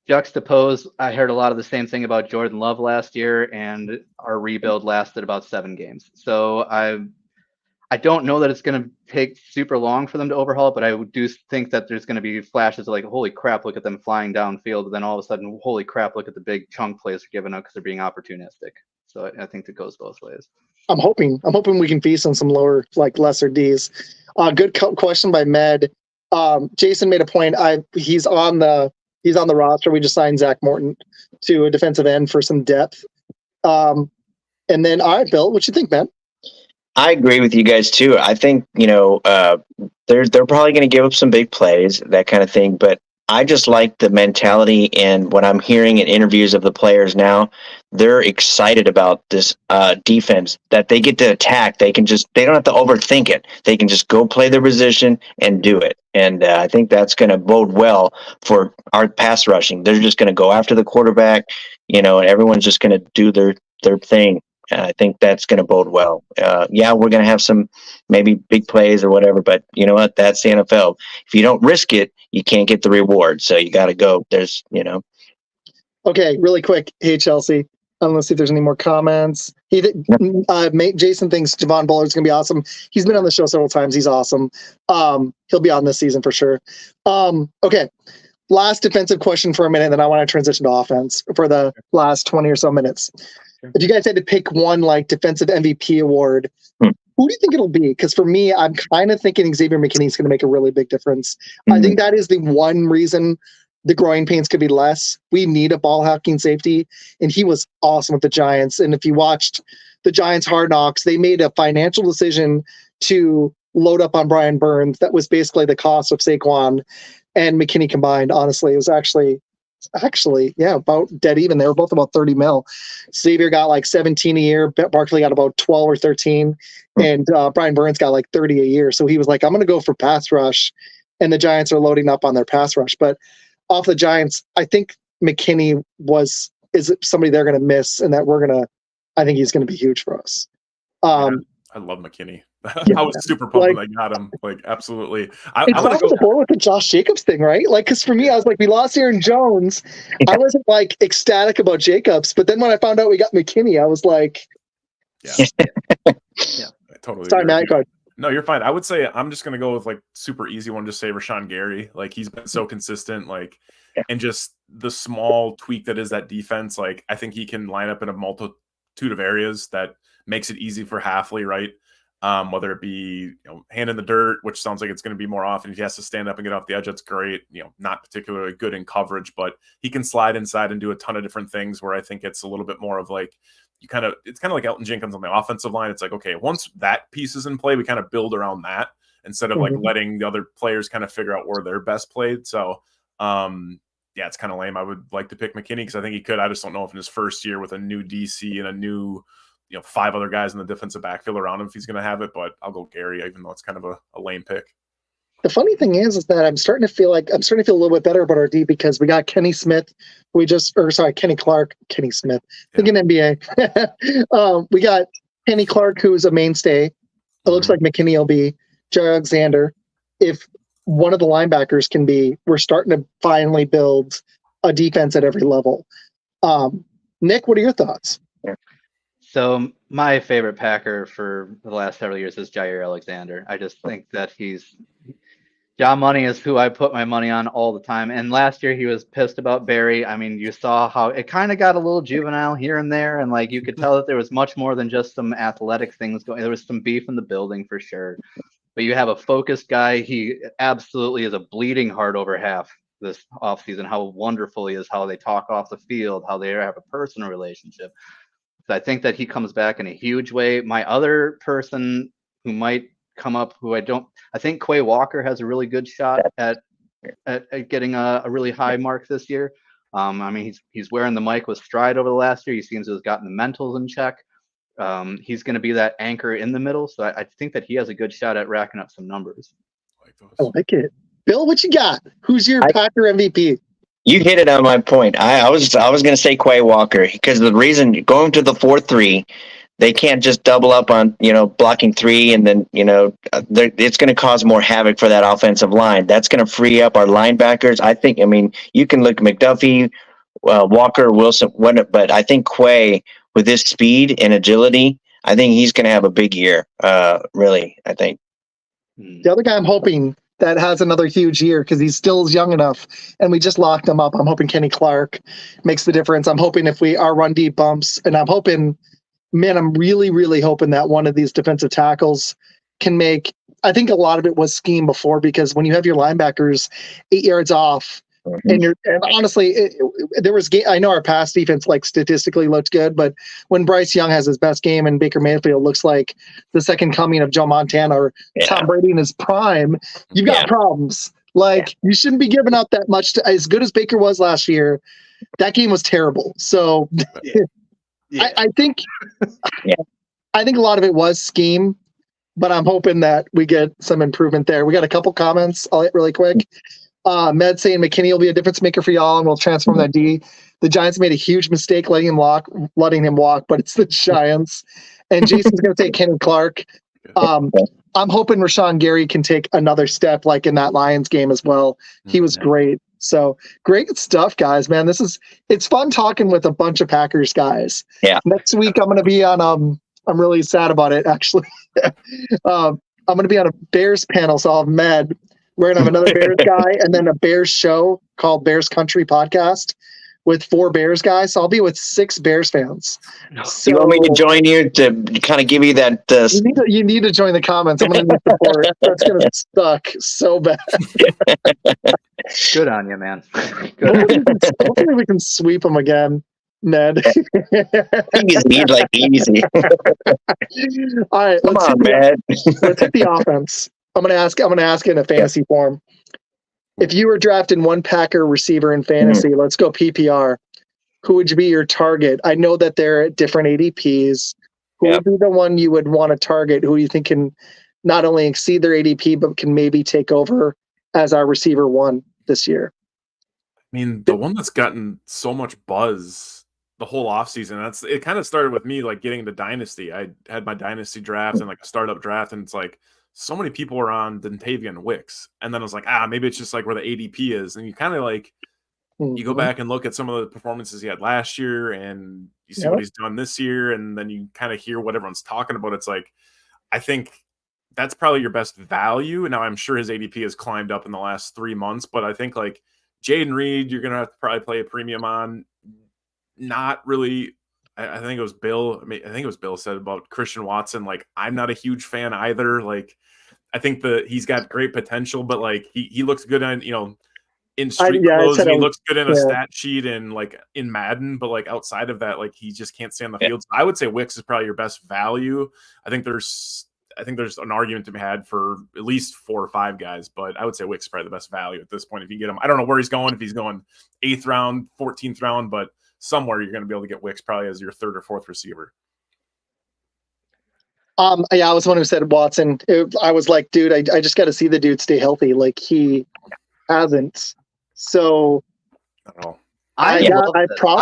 juxtapose, I heard a lot of the same thing about Jordan Love last year, and our rebuild lasted about 7 games. So I don't know that it's going to take super long for them to overhaul it, but I do think that there's going to be flashes of like, holy crap, look at them flying downfield. And then all of a sudden, holy crap, look at the big chunk plays they're giving up because they're being opportunistic. So I think it goes both ways. I'm hoping we can feast on some lesser Ds. Good question by Med. Jason made a point. He's on the roster. We just signed Zach Morton to a defensive end for some depth. And then, all right, Bill, what you think, man? I agree with you guys too. I think, they're probably going to give up some big plays, that kind of thing. But I just like the mentality, and what I'm hearing in interviews of the players now, they're excited about this defense that they get to attack. They don't have to overthink it. They can just go play their position and do it. And I think that's going to bode well for our pass rushing. They're just going to go after the quarterback, and everyone's just going to do their thing. I think that's going to bode well. Yeah, we're going to have some maybe big plays or whatever, but you know what? That's the NFL. If you don't risk it, you can't get the reward. So you got to go. Okay, really quick. Hey, Chelsea. Let's see if there's any more comments. Jason thinks Javon Bullard is going to be awesome. He's been on the show several times. He's awesome. He'll be on this season for sure. Okay. Last defensive question for a minute, then I want to transition to offense for the last 20 or so minutes. If you guys had to pick one defensive MVP award, who do you think it'll be? Because for me, I'm kind of thinking Xavier McKinney is going to make a really big difference. I think that is the one reason the growing pains could be less. We need a ball hacking safety, and he was awesome with the Giants. And if you watched the Giants Hard Knocks, they made a financial decision to load up on Brian Burns. That was basically the cost of Saquon and McKinney combined. Honestly, it was actually, about dead even. They were both about 30 mil. Xavier got like 17 a year. Barkley got about 12 or 13. And Brian Burns got like 30 a year. So he was like, I'm going to go for pass rush. And the Giants are loading up on their pass rush. But off the Giants, I think McKinney is somebody they're going to miss, and that I think he's going to be huge for us. I love McKinney. I was super pumped when I got him. Like, absolutely. I want to go with the Josh Jacobs thing, right? Like, because for me, I was like, we lost Aaron Jones. I wasn't like ecstatic about Jacobs, but then when I found out we got McKinney, I was like, yeah, I totally. Sorry, Matt. Go ahead. No, you're fine. I would say I'm just gonna go with like super easy one. Just say Rashawn Gary. Like, he's been so consistent. Like, and just the small tweak that is that defense. Like, I think he can line up in a multitude of areas that makes it easy for Hafley, right? Whether it be hand in the dirt, which sounds like it's going to be more often. If he has to stand up and get off the edge, that's great. Not particularly good in coverage, but he can slide inside and do a ton of different things. Where I think it's a little bit more of like it's kind of like Elton Jenkins on the offensive line. It's like, okay, once that piece is in play, we kind of build around that instead of like letting the other players kind of figure out where they're best played. So, it's kind of lame. I would like to pick McKinney because I think he could. I just don't know if in his first year with a new DC and a new 5 other guys in the defensive backfield around him if he's going to have it, but I'll go Gary, even though it's kind of a lame pick. The funny thing is that I'm starting to feel a little bit better about our D because we got Kenny Smith. Kenny Clark, Kenny Smith, thinking NBA. We got Kenny Clark, who's a mainstay. It looks like McKinney will be Jair Alexander. If one of the linebackers can be, we're starting to finally build a defense at every level. Nick, what are your thoughts? So my favorite Packer for the last several years is Jair Alexander. I just think that John Money is who I put my money on all the time. And last year he was pissed about Barry. I mean, you saw how it kind of got a little juvenile here and there. And like, you could tell that there was much more than just some athletic things going. There was some beef in the building for sure. But you have a focused guy. He absolutely is a bleeding heart over half this offseason. How wonderful he is, how they talk off the field, how they have a personal relationship. I think that he comes back in a huge way. My other person who might come up, I think Quay Walker has a really good shot at getting a really high mark this year. I mean, he's wearing the mic with stride over the last year. He seems to have gotten the mentals in check. He's going to be that anchor in the middle. So I think that he has a good shot at racking up some numbers. I like it. Bill, what you got? Who's your Packer MVP? You hit it on my point. I was going to say Quay Walker because the reason going to the 4-3, they can't just double up on blocking 3 and then it's going to cause more havoc for that offensive line. That's going to free up our linebackers. I mean you can look McDuffie, Walker, Wilson, but I think Quay with his speed and agility, I think he's going to have a big year. Really, I think. The other guy I'm hoping that has another huge year because he's still young enough and we just locked him up. I'm hoping Kenny Clark makes the difference. I'm hoping if our run deep bumps, and I'm really, really hoping that one of these defensive tackles can make, I think a lot of it was scheme before because when you have your linebackers 8 yards off and honestly, I know our pass defense like statistically looked good, but when Bryce Young has his best game and Baker Mayfield looks like the second coming of Joe Montana or Tom Brady in his prime, you've got problems. Like you shouldn't be giving up that much as good as Baker was last year. That game was terrible. So I think a lot of it was scheme, but I'm hoping that we get some improvement there. We got a couple comments I'll hit really quick. Med saying McKinney will be a difference maker for y'all and we'll transform that D. The Giants made a huge mistake letting him walk, but it's the Giants. And Jason's going to take Kenny Clark. I'm hoping Rashawn Gary can take another step like in that Lions game as well. He was great. So great stuff, guys, man. It's fun talking with a bunch of Packers guys. Yeah. Next week I'm going to be on I'm really sad about it actually. I'm going to be on a Bears panel, so I'll have Med. We're going to have another Bears guy and then a Bears show called Bears Country Podcast with 4 Bears guys. So I'll be with 6 Bears fans. So, you want me to join you to kind of give you that? You need to join the comments. I'm going to need support. That's going to suck so bad. Good on you, man. Good. Hopefully we can sweep them again, Ned. He's like easy. All right, Come on, man. Let's hit the offense. I'm gonna ask in a fantasy form. If you were drafting one Packer receiver in fantasy, let's go PPR. Who would be your target? I know that they're at different ADPs. Who would be the one you would want to target? Who you think can not only exceed their ADP, but can maybe take over as our receiver 1 this year? I mean, the one that's gotten so much buzz the whole offseason, it kind of started with me like getting into Dynasty. I had my Dynasty draft and like a startup draft, and it's like so many people were on Dontavian Wicks. And then I was like, maybe it's just like where the ADP is. And you kind of like, you go back and look at some of the performances he had last year and you see what he's done this year. And then you kind of hear what everyone's talking about. It's like, I think that's probably your best value. Now I'm sure his ADP has climbed up in the last 3 months, but I think like Jaden Reed, you're going to have to probably play a premium on. Not really. I think it was Bill. I think it was Bill said about Christian Watson. Like, I'm not a huge fan either. Like, I think he's got great potential, but like he looks good on, in street clothes. He looks good in a stat sheet and like in Madden, but like outside of that, like he just can't stay on the field. So I would say Wicks is probably your best value. I think there's an argument to be had for at least 4 or 5 guys, but I would say Wicks is probably the best value at this point. If you get him, I don't know where he's going, if he's going 8th round, 14th round, but somewhere you're going to be able to get Wicks probably as your 3rd or 4th receiver. I was the one who said Watson. I was like, dude, I just got to see the dude stay healthy. Like he hasn't. So I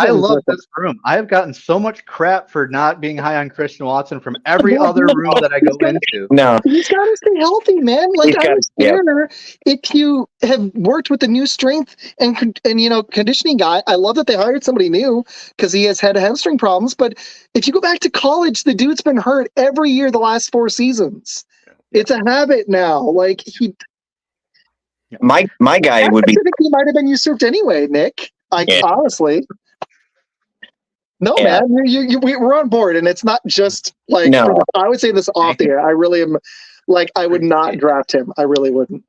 love this room. I have gotten so much crap for not being high on Christian Watson from every other room that I go into. No, he's got to stay healthy, man. Like if you have worked with the new strength and conditioning guy, I love that they hired somebody new because he has had hamstring problems. But if you go back to college, the dude's been hurt every year the last 4 seasons. It's a habit now. Like my guy would be. I think he might have been usurped anyway, Nick. Honestly, no, man, we're on board, and it's not just like. No. I would say this off the air. I really am. Like, I would not draft him. I really wouldn't.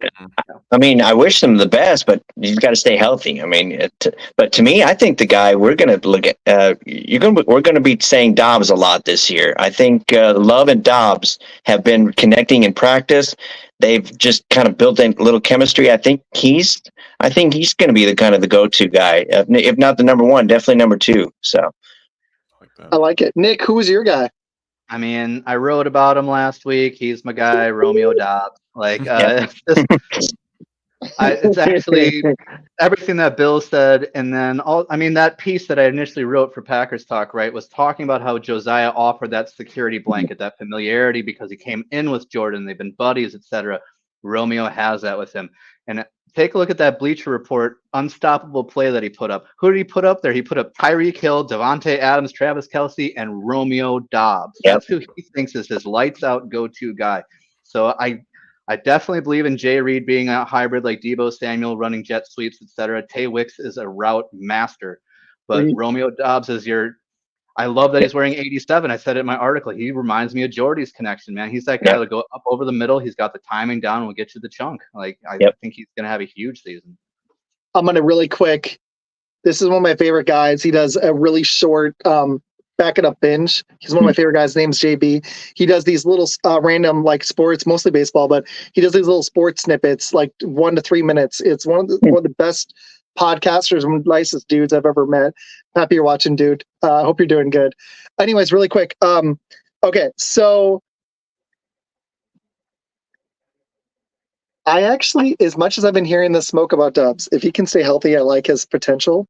I mean, I wish him the best, but you've got to stay healthy. I mean, but to me, I think the guy we're going to look at. We're going to be saying Dobbs a lot this year. I think Love and Dobbs have been connecting in practice. They've just kind of built a little chemistry. I think he's going to be the kind of the go-to guy, if not the number 1, definitely number 2. So, I like it. Nick, who was your guy? I mean, I wrote about him last week. He's my guy, Romeo Dobbs. Like, it's actually everything that Bill said, and then that piece that I initially wrote for Packers Talk, right, was talking about how Josiah offered that security blanket, that familiarity, because he came in with Jordan, they've been buddies, etc. Romeo has that with him, and take a look at that Bleacher Report unstoppable play that he put up. Who did he put up there? He put up Tyreek Hill, Devontae Adams, Travis Kelce, and Romeo Dobbs. Yep. That's who he thinks is his lights out go-to guy. So I definitely believe in Jay Reed being a hybrid like Deebo Samuel, running jet sweeps, etc. Tay Wicks is a route master, but Romeo Dobbs is I love that he's wearing 87. I said it in my article. He reminds me of Jordy's connection, man. He's that guy that'll go up over the middle. He's got the timing down and will get you the chunk. Like, I think he's going to have a huge season. I'm going to really quick. This is one of my favorite guys. He does a really short back it up binge. He's one of my favorite guys. His name's JB. He does these little random like sports, mostly baseball, but he does these little sports snippets, like 1 to 3 minutes. It's one of the best podcasters and nicest dudes I've ever met. Happy you're watching, dude. Hope you're doing good. Anyways, really quick. Okay, so I actually, as much as I've been hearing the smoke about Dubs, if he can stay healthy, I like his potential.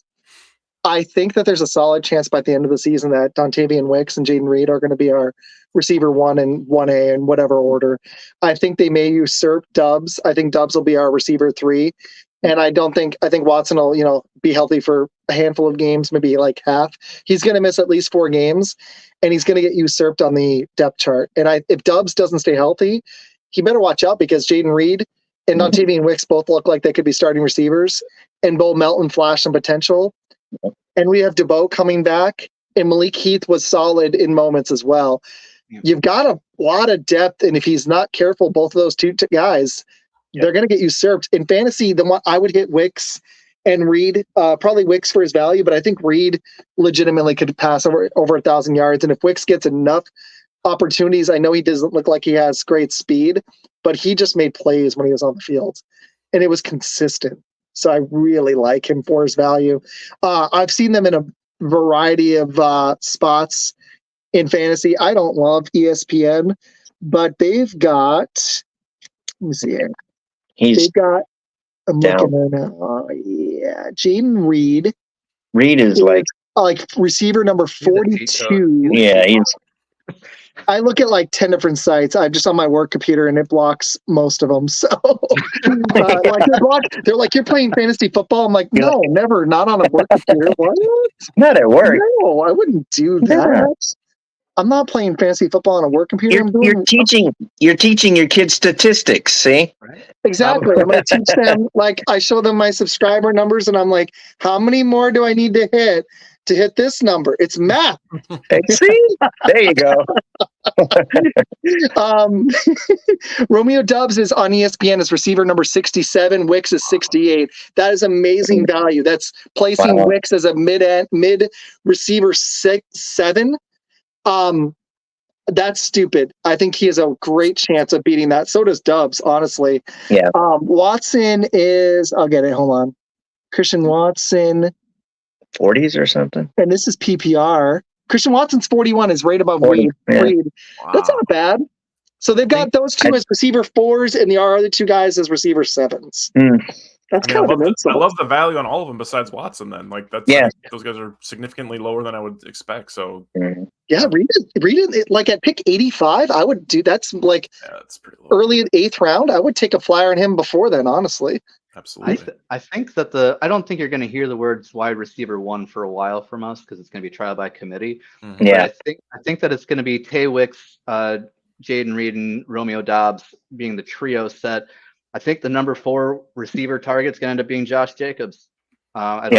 I think that there's a solid chance by the end of the season that Dontavian Wicks and Jaden Reed are going to be our receiver 1 and 1A in whatever order. I think they may usurp Dubs. I think Dubs will be our receiver 3. And I think Watson will, be healthy for a handful of games, maybe like half. He's going to miss at least 4 games, and he's going to get usurped on the depth chart. And if Dubs doesn't stay healthy, he better watch out because Jaden Reed and Dontavian Wicks both look like they could be starting receivers, and Bo Melton flashed some potential. And we have DeBow coming back, and Malik Heath was solid in moments as well. Yeah. You've got a lot of depth, and if he's not careful, both of those two guys, they're going to get usurped. In fantasy, I would hit Wicks and Reed, probably Wicks for his value, but I think Reed legitimately could pass over 1,000 yards. And if Wicks gets enough opportunities, I know he doesn't look like he has great speed, but he just made plays when he was on the field, and it was consistent. So I really like him for his value. I've seen them in a variety of spots in fantasy. I don't love ESPN, but they've got, let me see here. He's I'm down. looking there now. Yeah, Jaden Reed. Reed is like receiver number 42. yeah, he's I look at like 10 different sites. I'm just on my work computer and it blocks most of them. So they're like, you're playing fantasy football. I'm like, no, never, not on a work computer. What? not at work. No, I wouldn't do that. I'm not playing fantasy football on a work computer. You're teaching your kids statistics, see? Right? Exactly. I'm going to teach them, like I show them my subscriber numbers and I'm like, how many more do I need to hit this number? It's math. See? There you go. Romeo Doubs is on ESPN as receiver number 67. Wicks is 68. That is amazing value. That's placing Wicks as a mid receiver 7. That's stupid. I think he has a great chance of beating that. So does Doubs, honestly. Yeah. Watson is, I'll get it. Hold on. Christian Watson. 40s or something. And this is PPR. Christian Watson's 41 is right above 40, Reed. Wow. That's not bad. So they've got those two as receiver 4s and the other 2 guys as receiver 7s. That's I kind of invincible. I love the value on all of them besides Watson. Then, like that's those guys are significantly lower than I would expect. So yeah, read it like at pick 85. I would do that's like that's pretty low. Early in 8th round. I would take a flyer on him before then, honestly. Absolutely. I think that I don't think you're going to hear the words wide receiver 1 for a while from us because it's going to be trial by committee. Mm-hmm. Yeah, but I think that it's going to be Tay Wicks, Jaden Reed, and Romeo Doubs being the trio set. I think the number 4 receiver target is going to end up being Josh Jacobs. I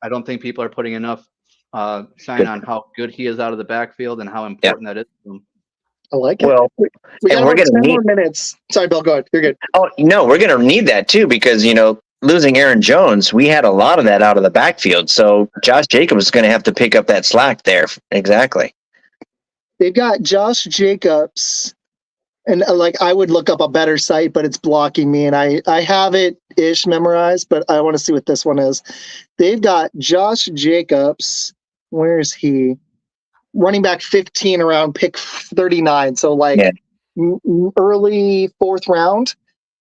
don't think people are putting enough shine on how good he is out of the backfield and how important that is to him. I like it. Well, we got 10 more minutes. Sorry, Bill, go ahead. You're good. Oh, no, we're going to need that too because, losing Aaron Jones, we had a lot of that out of the backfield. So Josh Jacobs is going to have to pick up that slack there. Exactly. They've got Josh Jacobs. And I would look up a better site, but it's blocking me. And I have it-ish memorized, but I want to see what this one is. They've got Josh Jacobs. Where is he? Running back 15 around pick 39. So early 4th round.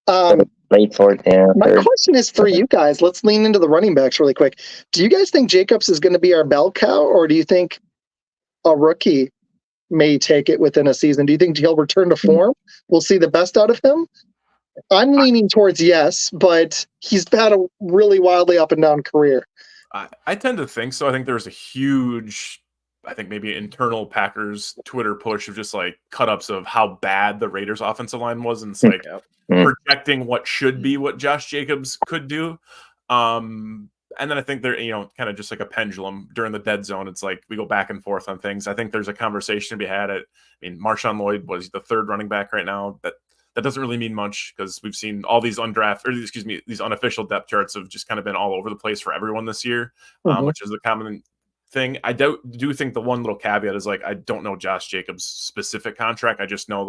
Late 4th, yeah. My question is for you guys. Let's lean into the running backs really quick. Do you guys think Jacobs is going to be our bell cow, or do you think a rookie may take it within a season? Do you think he'll return to form? We'll see the best out of him? I'm leaning towards yes, but he's had a really wildly up and down career. I tend to think so. I think there's a huge, maybe internal Packers Twitter push of just like cut-ups of how bad the Raiders offensive line was. And it's projecting what should be what Josh Jacobs could do. And then I think they're, kind of just like a pendulum during the dead zone. It's like we go back and forth on things. I think there's a conversation to be had Marshawn Lloyd was the 3rd running back right now. That doesn't really mean much because we've seen all these these unofficial depth charts have just kind of been all over the place for everyone this year, which is a common thing. I do think the one little caveat is I don't know Josh Jacobs' specific contract. I just know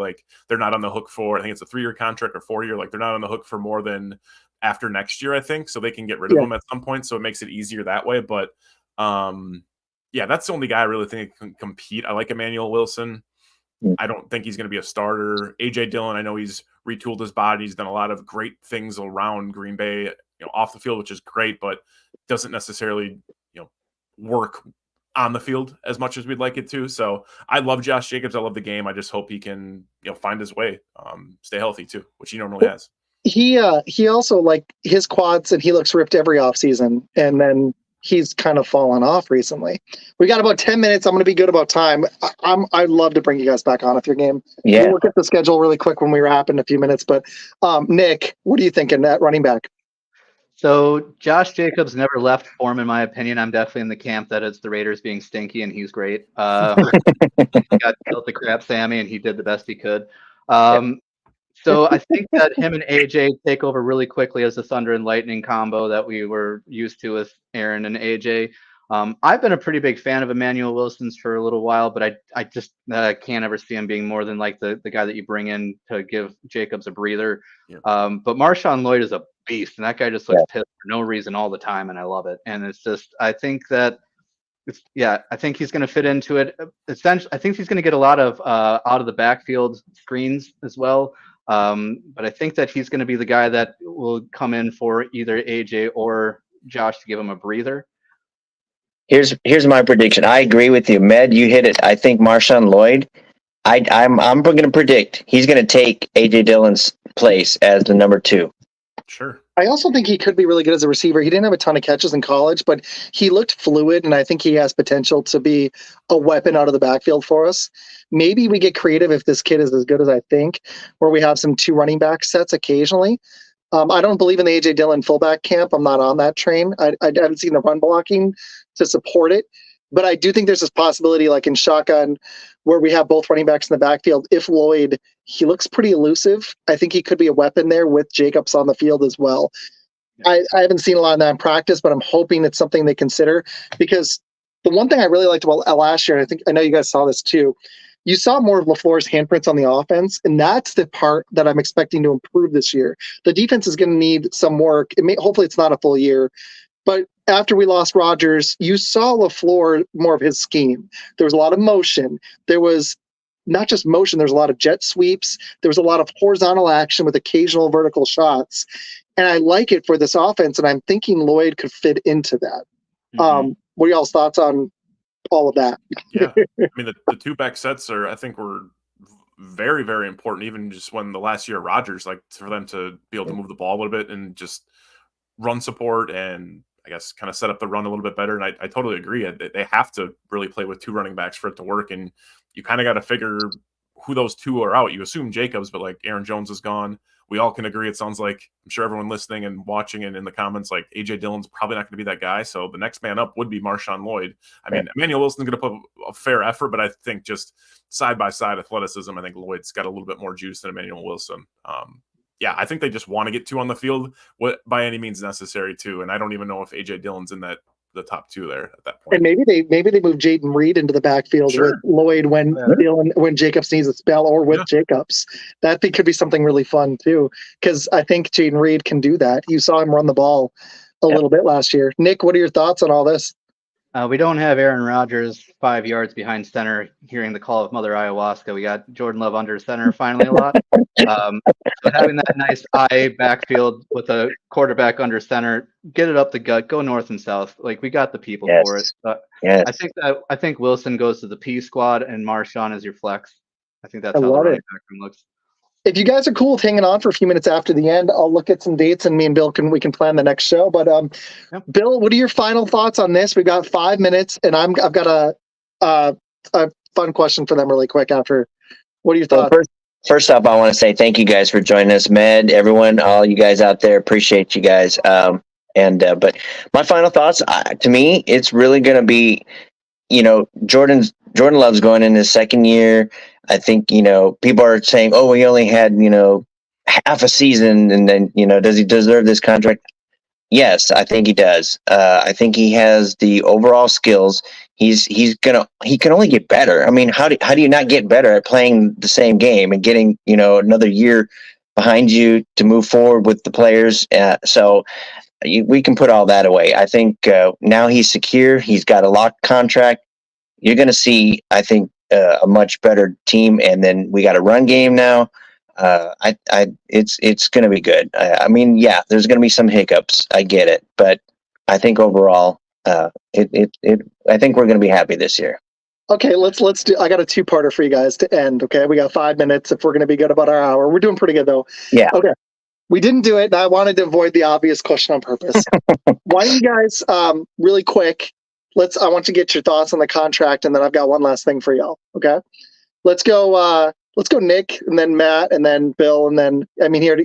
they're not on the hook for, I think it's a 3-year contract or 4-year. They're not on the hook for more than after next year, I think, so they can get rid of him at some point. So it makes it easier that way. But that's the only guy I really think can compete. I like Emmanuel Wilson. I don't think he's going to be a starter. AJ Dillon, I know he's retooled his body. He's done a lot of great things around Green Bay, off the field, which is great, but doesn't necessarily, work on the field as much as we'd like it to. So I love Josh Jacobs. I love the game. I just hope he can, find his way, stay healthy too, which he normally has. He also, like, his quads, and he looks ripped every offseason, and then he's kind of fallen off recently. We got about 10 minutes. I'm going to be good about time. I'd love to bring you guys back on if your game. Yeah. We'll look at the schedule really quick when we wrap in a few minutes. But Nick, what are you thinking at running back? So Josh Jacobs never left form, in my opinion. I'm definitely in the camp that it's the Raiders being stinky, and he's great. He got dealt the crap Sammy, and he did the best he could. So I think that him and AJ take over really quickly as the Thunder and Lightning combo that we were used to with Aaron and AJ. I've been a pretty big fan of Emmanuel Wilson's for a little while, but I just can't ever see him being more than like the guy that you bring in to give Jacobs a breather. Yeah. But Marshawn Lloyd is a beast, and that guy just looks pissed for no reason all the time, and I love it. And it's just, I think that I think he's going to fit into it. Essentially, I think he's going to get a lot of out of the backfield screens as well. But I think that he's going to be the guy that will come in for either AJ or Josh to give him a breather. Here's my prediction. I agree with you, Med. You hit it. I think Marshawn Lloyd. I'm going to predict he's going to take AJ Dillon's place as the number 2. Sure. I also think he could be really good as a receiver. He didn't have a ton of catches in college, but he looked fluid, and I think he has potential to be a weapon out of the backfield for us. Maybe we get creative if this kid is as good as I think, where we have some 2 running back sets occasionally. I don't believe in the A.J. Dillon fullback camp. I'm not on that train. I haven't seen the run blocking to support it. But I do think there's this possibility, like in shotgun, where we have both running backs in the backfield. If Lloyd, he looks pretty elusive. I think he could be a weapon there with Jacobs on the field as well. I haven't seen a lot of that in practice, but I'm hoping it's something they consider. Because the one thing I really liked about last year, and I know you guys saw this too, you saw more of LaFleur's handprints on the offense, and that's the part that I'm expecting to improve this year. The defense is going to need some work. Hopefully it's not a full year. But after we lost Rodgers, you saw LaFleur more of his scheme. There was a lot of motion. There was not just motion, there's a lot of jet sweeps. There was a lot of horizontal action with occasional vertical shots. And I like it for this offense, and I'm thinking Lloyd could fit into that. Mm-hmm. What are y'all's thoughts on all of that? Yeah. I mean, the 2 back sets were very, very important, even just when the last year Rodgers, like, for them to be able to move the ball a little bit and just run support and I guess kind of set up the run a little bit better. And I totally agree. They have to really play with 2 running backs for it to work. And you kind of got to figure who those 2 are out. You assume Jacobs, but like Aaron Jones is gone. We all can agree. It sounds like, I'm sure everyone listening and watching and in the comments, like AJ Dillon's probably not going to be that guy. So the next man up would be Marshawn Lloyd. I mean, Emmanuel Wilson's going to put a fair effort, but I think just side by side athleticism, I think Lloyd's got a little bit more juice than Emmanuel Wilson. Yeah, I think they just want to get 2 on the field by any means necessary too. And I don't even know if AJ Dillon's in the top 2 there at that point. And maybe they move Jaden Reed into the backfield with Lloyd when Jacobs needs a spell, or with Jacobs. That could be something really fun too, because I think Jaden Reed can do that. You saw him run the ball a little bit last year. Nick, what are your thoughts on all this? We don't have Aaron Rodgers 5 yards behind center hearing the call of Mother Ayahuasca. We got Jordan Love under center finally a lot. So having that nice eye backfield with a quarterback under center, get it up the gut, go north and south. Like, we got the people for it. I think Wilson goes to the P squad and Marshawn is your flex. I think that's how the running back room looks. If you guys are cool with hanging on for a few minutes after the end, I'll look at some dates, and me and Bill we can plan the next show. But Bill, what are your final thoughts on this? We got 5 minutes, and I've got a fun question for them really quick after. What are your thoughts? Well, first off, I want to say thank you guys for joining us, Med, everyone, all you guys out there. Appreciate you guys. But my final thoughts, to me, it's really going to be, Jordan Love's going in his 2nd year. I think, people are saying, oh, he only had, half a season, and then, does he deserve this contract? Yes, I think he does. I think he has the overall skills. He can only get better. I mean, how do you not get better at playing the same game and getting, another year behind you to move forward with the players? So we can put all that away. I think now he's secure. He's got a locked contract. You're going to see, I think, a much better team, and then we got a run game now. It's going to be good. I mean, yeah, there's going to be some hiccups. I get it, but I think overall, I think we're going to be happy this year. Okay, let's do. I got a two-parter for you guys to end. Okay, we got 5 minutes if we're going to be good about our hour. We're doing pretty good though. Yeah. Okay, we didn't do it, and I wanted to avoid the obvious question on purpose. Why don't you guys, really quick? I want to get your thoughts on the contract, and then I've got one last thing for y'all. Okay, let's go. Let's go, Nick, and then Matt, and then Bill, and then here.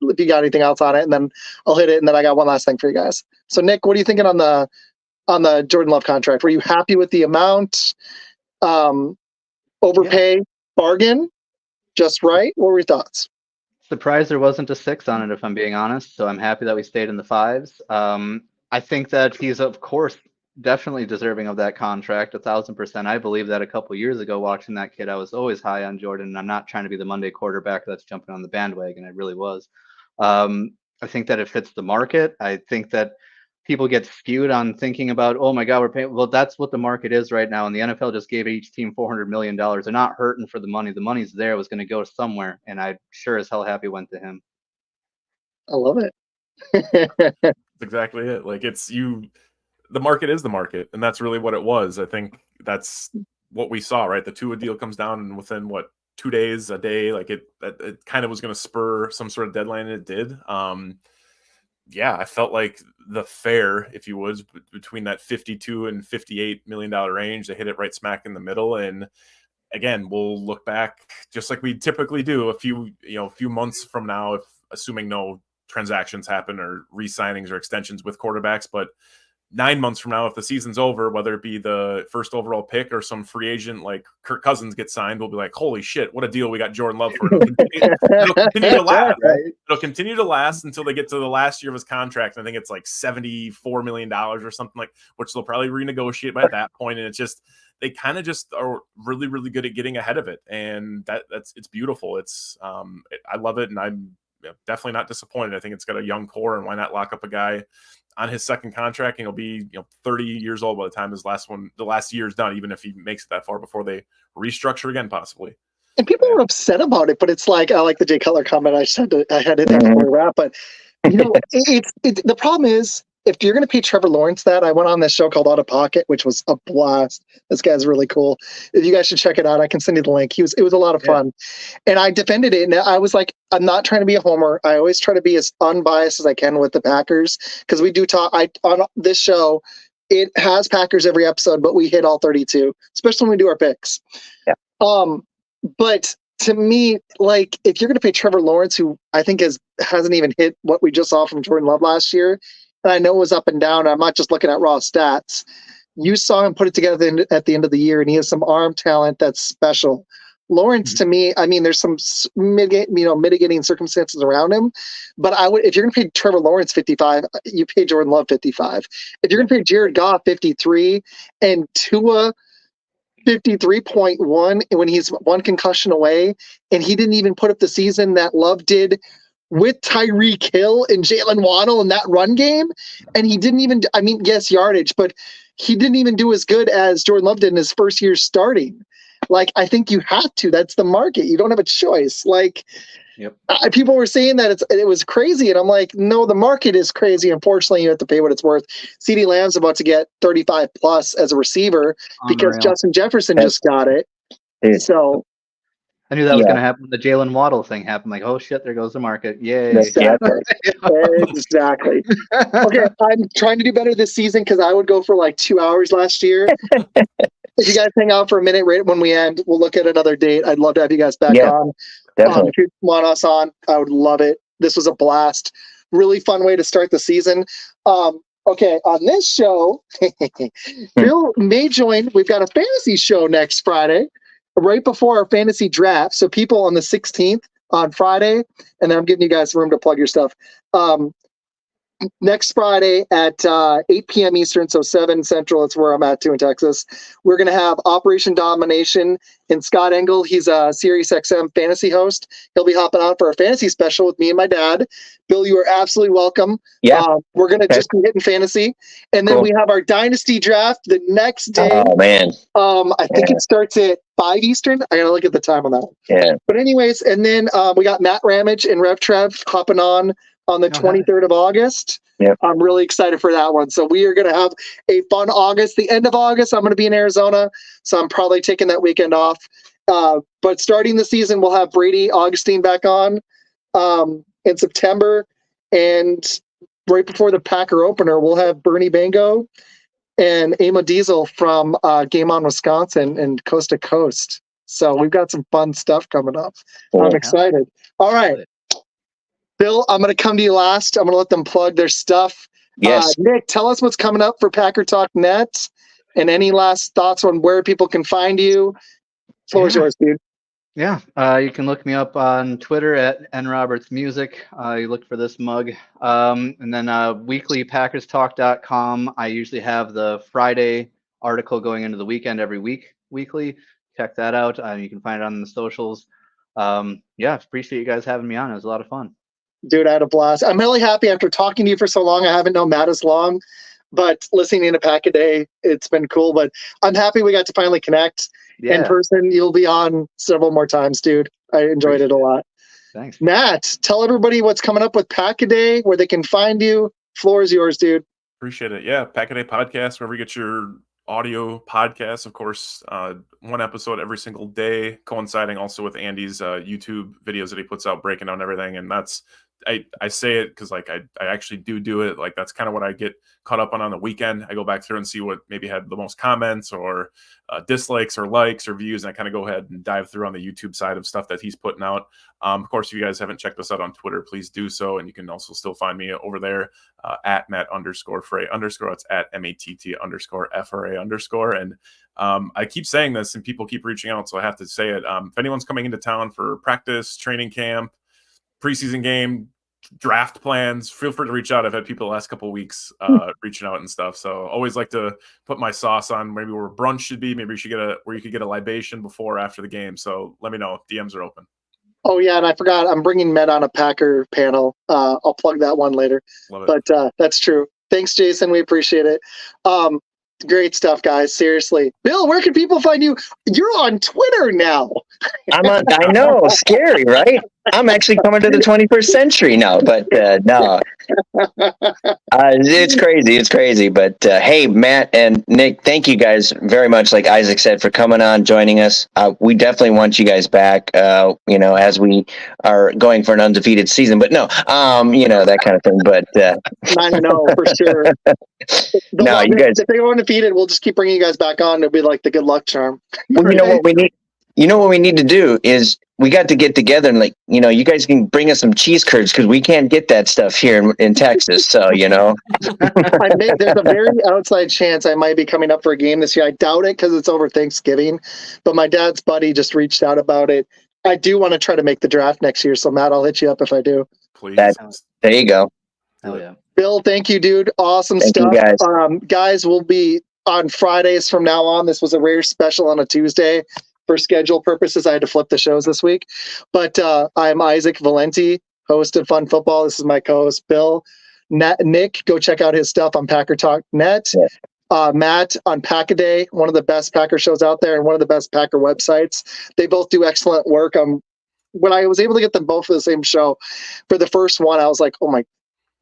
If you got anything else on it, and then I'll hit it, and then I got one last thing for you guys. So, Nick, what are you thinking on the Jordan Love contract? Were you happy with the amount? Overpay, bargain, just right? What were your thoughts? Surprised there wasn't a 6 on it, if I'm being honest. So I'm happy that we stayed in the 5s. I think that he's, of course, definitely deserving of that contract, 1,000%. I believe that a couple years ago, watching that kid, I was always high on Jordan. And I'm not trying to be the Monday quarterback that's jumping on the bandwagon. I really was. I think that it fits the market. I think that people get skewed on thinking about, oh my God, we're paying. Well, that's what the market is right now. And the NFL just gave each team $400 million. They're not hurting for the money. The money's there. It was going to go somewhere. And I sure as hell happy went to him. I love it. That's exactly it. Like the market is the market. And that's really what it was. I think that's what we saw, right? The Tua deal comes down and within 2 days, a day, like it kind of was going to spur some sort of deadline. And it did. Yeah, I felt like the fair, if you would, between that $52 and $58 million range, they hit it right smack in the middle. And again, we'll look back just like we typically do a few months from now, if assuming no transactions happen or re-signings or extensions with quarterbacks. But 9 months from now, if the season's over, whether it be the first overall pick or some free agent like Kirk Cousins gets signed, we'll be like, holy shit, what a deal we got Jordan Love for. It'll continue to last. Right? It'll continue to last until they get to the last year of his contract. I think it's like $74 million or something, like, which they'll probably renegotiate by that point. And it's just, they kind of just are really, really good at getting ahead of it. And it's beautiful. I love it. And I'm definitely not disappointed. I think it's got a young core, and why not lock up a guy on his second contract, and he'll be 30 years old by the time the last year is done, even if he makes it that far before they restructure again, possibly. And people were upset about it, but it's like, I like the Jay Cutler comment. I had it there before we wrap, but the problem is, if you're going to pay Trevor Lawrence that, I went on this show called Out of Pocket, which was a blast. This guy's really cool. If you guys should check it out, I can send you the link. It was a lot of fun. And I defended it. And I was like, I'm not trying to be a homer. I always try to be as unbiased as I can with the Packers, because we do talk on this show. It has Packers every episode, but we hit all 32, especially when we do our picks. Yeah. But to me, like, if you're going to pay Trevor Lawrence, who I think hasn't even hit what we just saw from Jordan Love last year, and I know it was up and down. I'm not just looking at raw stats. You saw him put it together at the end of the year, and he has some arm talent that's special. Lawrence, to me, there's some mitigating circumstances around him, but if you're going to pay Trevor Lawrence 55, you pay Jordan Love 55. If you're going to pay Jared Goff 53 and Tua 53.1 when he's one concussion away, and he didn't even put up the season that Love did with Tyreek Hill and Jalen Waddle in that run game, and he didn't even, yes, yardage, but he didn't even do as good as Jordan Love did in his first year starting. Like, I think you have to. That's the market. You don't have a choice. Like, people were saying that it was crazy, and I'm like, no, the market is crazy. Unfortunately, you have to pay what it's worth. CeeDee Lamb's about to get 35 plus as a receiver because Justin Jefferson just got it. So I knew that was going to happen when the Jalen Waddle thing happened. Like, oh shit, there goes the market. Yay. Exactly. Exactly. Okay, I'm trying to do better this season because I would go for like 2 hours last year. If you guys hang out for a minute right when we end, we'll look at another date. I'd love to have you guys back on. Definitely. If you want us on, I would love it. This was a blast. Really fun way to start the season. Okay, on this show, Bill may join. We've got a fantasy show next Friday, right before our fantasy draft. So people on the 16th on Friday, and then I'm giving you guys room to plug your stuff. Next Friday at 8 p.m. Eastern, so 7 Central. That's where I'm at too in Texas. We're going to have Operation Domination and Scott Engel. He's a Sirius XM fantasy host. He'll be hopping on for a fantasy special with me and my dad. Bill, you are absolutely welcome. Yeah. We're going to just be hitting fantasy. And then we have our Dynasty draft the next day. Oh, man. I think it starts at 5 Eastern. I got to look at the time on that one. Yeah. But anyways, and then we got Matt Ramage and Rev Trev hopping on the 23rd of August. Yep. I'm really excited for that one. So we are going to have a fun August. The end of August, I'm going to be in Arizona, so I'm probably taking that weekend off. But starting the season, we'll have Brady Augustine back on in September, and right before the Packer opener, we'll have Bernie Bango and Emma Diesel from Game On Wisconsin and Coast to Coast. So we've got some fun stuff coming up. Cool. I'm excited. All right, Bill, I'm going to come to you last. I'm going to let them plug their stuff. Yes. Nick, tell us what's coming up for Packer Talk Net, and any last thoughts on where people can find you. Floor is yours, dude. Yeah, you can look me up on Twitter at nrobertsmusic. You look for this mug. And then weekly packerstalk.com. I usually have the Friday article going into the weekend every week, weekly. Check that out. You can find it on the socials. Yeah, appreciate you guys having me on. It was a lot of fun. Dude, I had a blast. I'm really happy after talking to you for so long. I haven't known Matt as long, but listening to Pack-A-Day, it's been cool. But I'm happy we got to finally connect. Yeah. In person. You'll be on several more times, dude. I enjoyed it a lot. Thanks. Matt, tell everybody what's coming up with Pack-A-Day, where they can find you. Floor is yours, dude. Appreciate it. Yeah, Pack-A-Day podcast, wherever you get your audio podcasts. Of course, one episode every single day, coinciding also with Andy's YouTube videos that he puts out, breaking down everything. And that's, I say it because like I actually do it. Like that's kind of what I get caught up on the weekend. I go back through and see what maybe had the most comments or dislikes or likes or views, and I kind of go ahead and dive through on the YouTube side of stuff that he's putting out. Of course, if you guys haven't checked us out on Twitter, please do so, and you can also still find me over there at Matt_Froehlich_. It's at MATT_FRA_. And I keep saying this, and people keep reaching out, so I have to say it. If anyone's coming into town for practice, training camp, preseason game, draft plans, feel free to reach out. I've had people the last couple of weeks reaching out and stuff. So always like to put my sauce on maybe where brunch should be. Maybe you should where you could get a libation before or after the game. So let me know. DMs are open. Oh yeah, and I forgot, I'm bringing Matt on a Packer panel. I'll plug that one later. Love it. But that's true. Thanks, Jason. We appreciate it. Great stuff, guys. Seriously. Bill, where can people find you? You're on Twitter now. I know, scary, right? I'm actually coming to the 21st century now, but no, it's crazy. But hey, Matt and Nick, thank you guys very much. Like Isaac said, for coming on, joining us. We definitely want you guys back. As we are going for an undefeated season. But no, that kind of thing. But I know for sure. No, you guys. If they go undefeated, we'll just keep bringing you guys back on. It'll be like the good luck charm. Well, you know what we need. You know what we need to do is we got to get together and you guys can bring us some cheese curds because we can't get that stuff here in Texas. So, there's a very outside chance I might be coming up for a game this year. I doubt it because it's over Thanksgiving, but my dad's buddy just reached out about it. I do want to try to make the draft next year. So Matt, I'll hit you up if I do. Please. There you go. Hell yeah. Bill, thank you, dude. Awesome stuff. Thank you, guys. Guys, we'll be on Fridays from now on. This was a rare special on a Tuesday. For schedule purposes, I had to flip the shows this week. But I'm Izac Valenti, host of Fun Football. This is my co-host, Bill. Nick, go check out his stuff on Packer Talk Net. Yeah. Matt on Pack-A-Day, one of the best Packer shows out there and one of the best Packer websites. They both do excellent work. When I was able to get them both for the same show, for the first one, I was like, oh my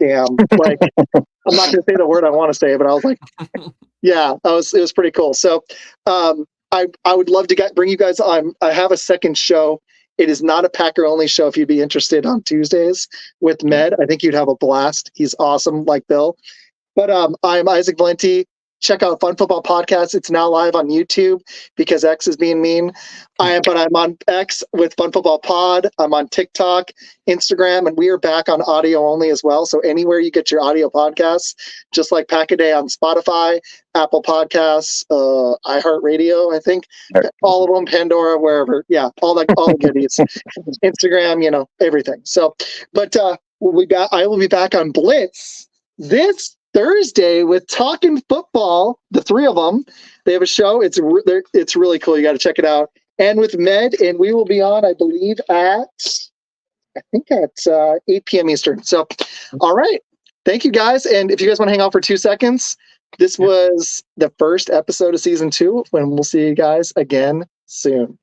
damn. Like, I'm not going to say the word I want to say, but I was like, yeah, it was pretty cool. So, I would love to bring you guys on. I have a second show. It is not a Packer only show. If you'd be interested, on Tuesdays with Med, I think you'd have a blast. He's awesome, like Bill. But I'm Izac Valenti. Check out Fun Football Podcast. It's now live on YouTube because X is being mean. But I'm on X with Fun Football Pod. I'm on TikTok, Instagram, and we are back on audio only as well. So anywhere you get your audio podcasts, just like Pack-A-Day on Spotify, Apple Podcasts, iHeartRadio, I think, all of them, Pandora, wherever. Yeah, all the goodies. Instagram, everything. So, but I will be back on Blitz this Thursday with Talking Football, the three of them. They have a show. It's really cool. You got to check it out. And with Med, and we will be on, I believe, at 8 p.m. Eastern. So, all right. Thank you, guys. And if you guys want to hang out for 2 seconds, this was the first episode of season 2, and we'll see you guys again soon.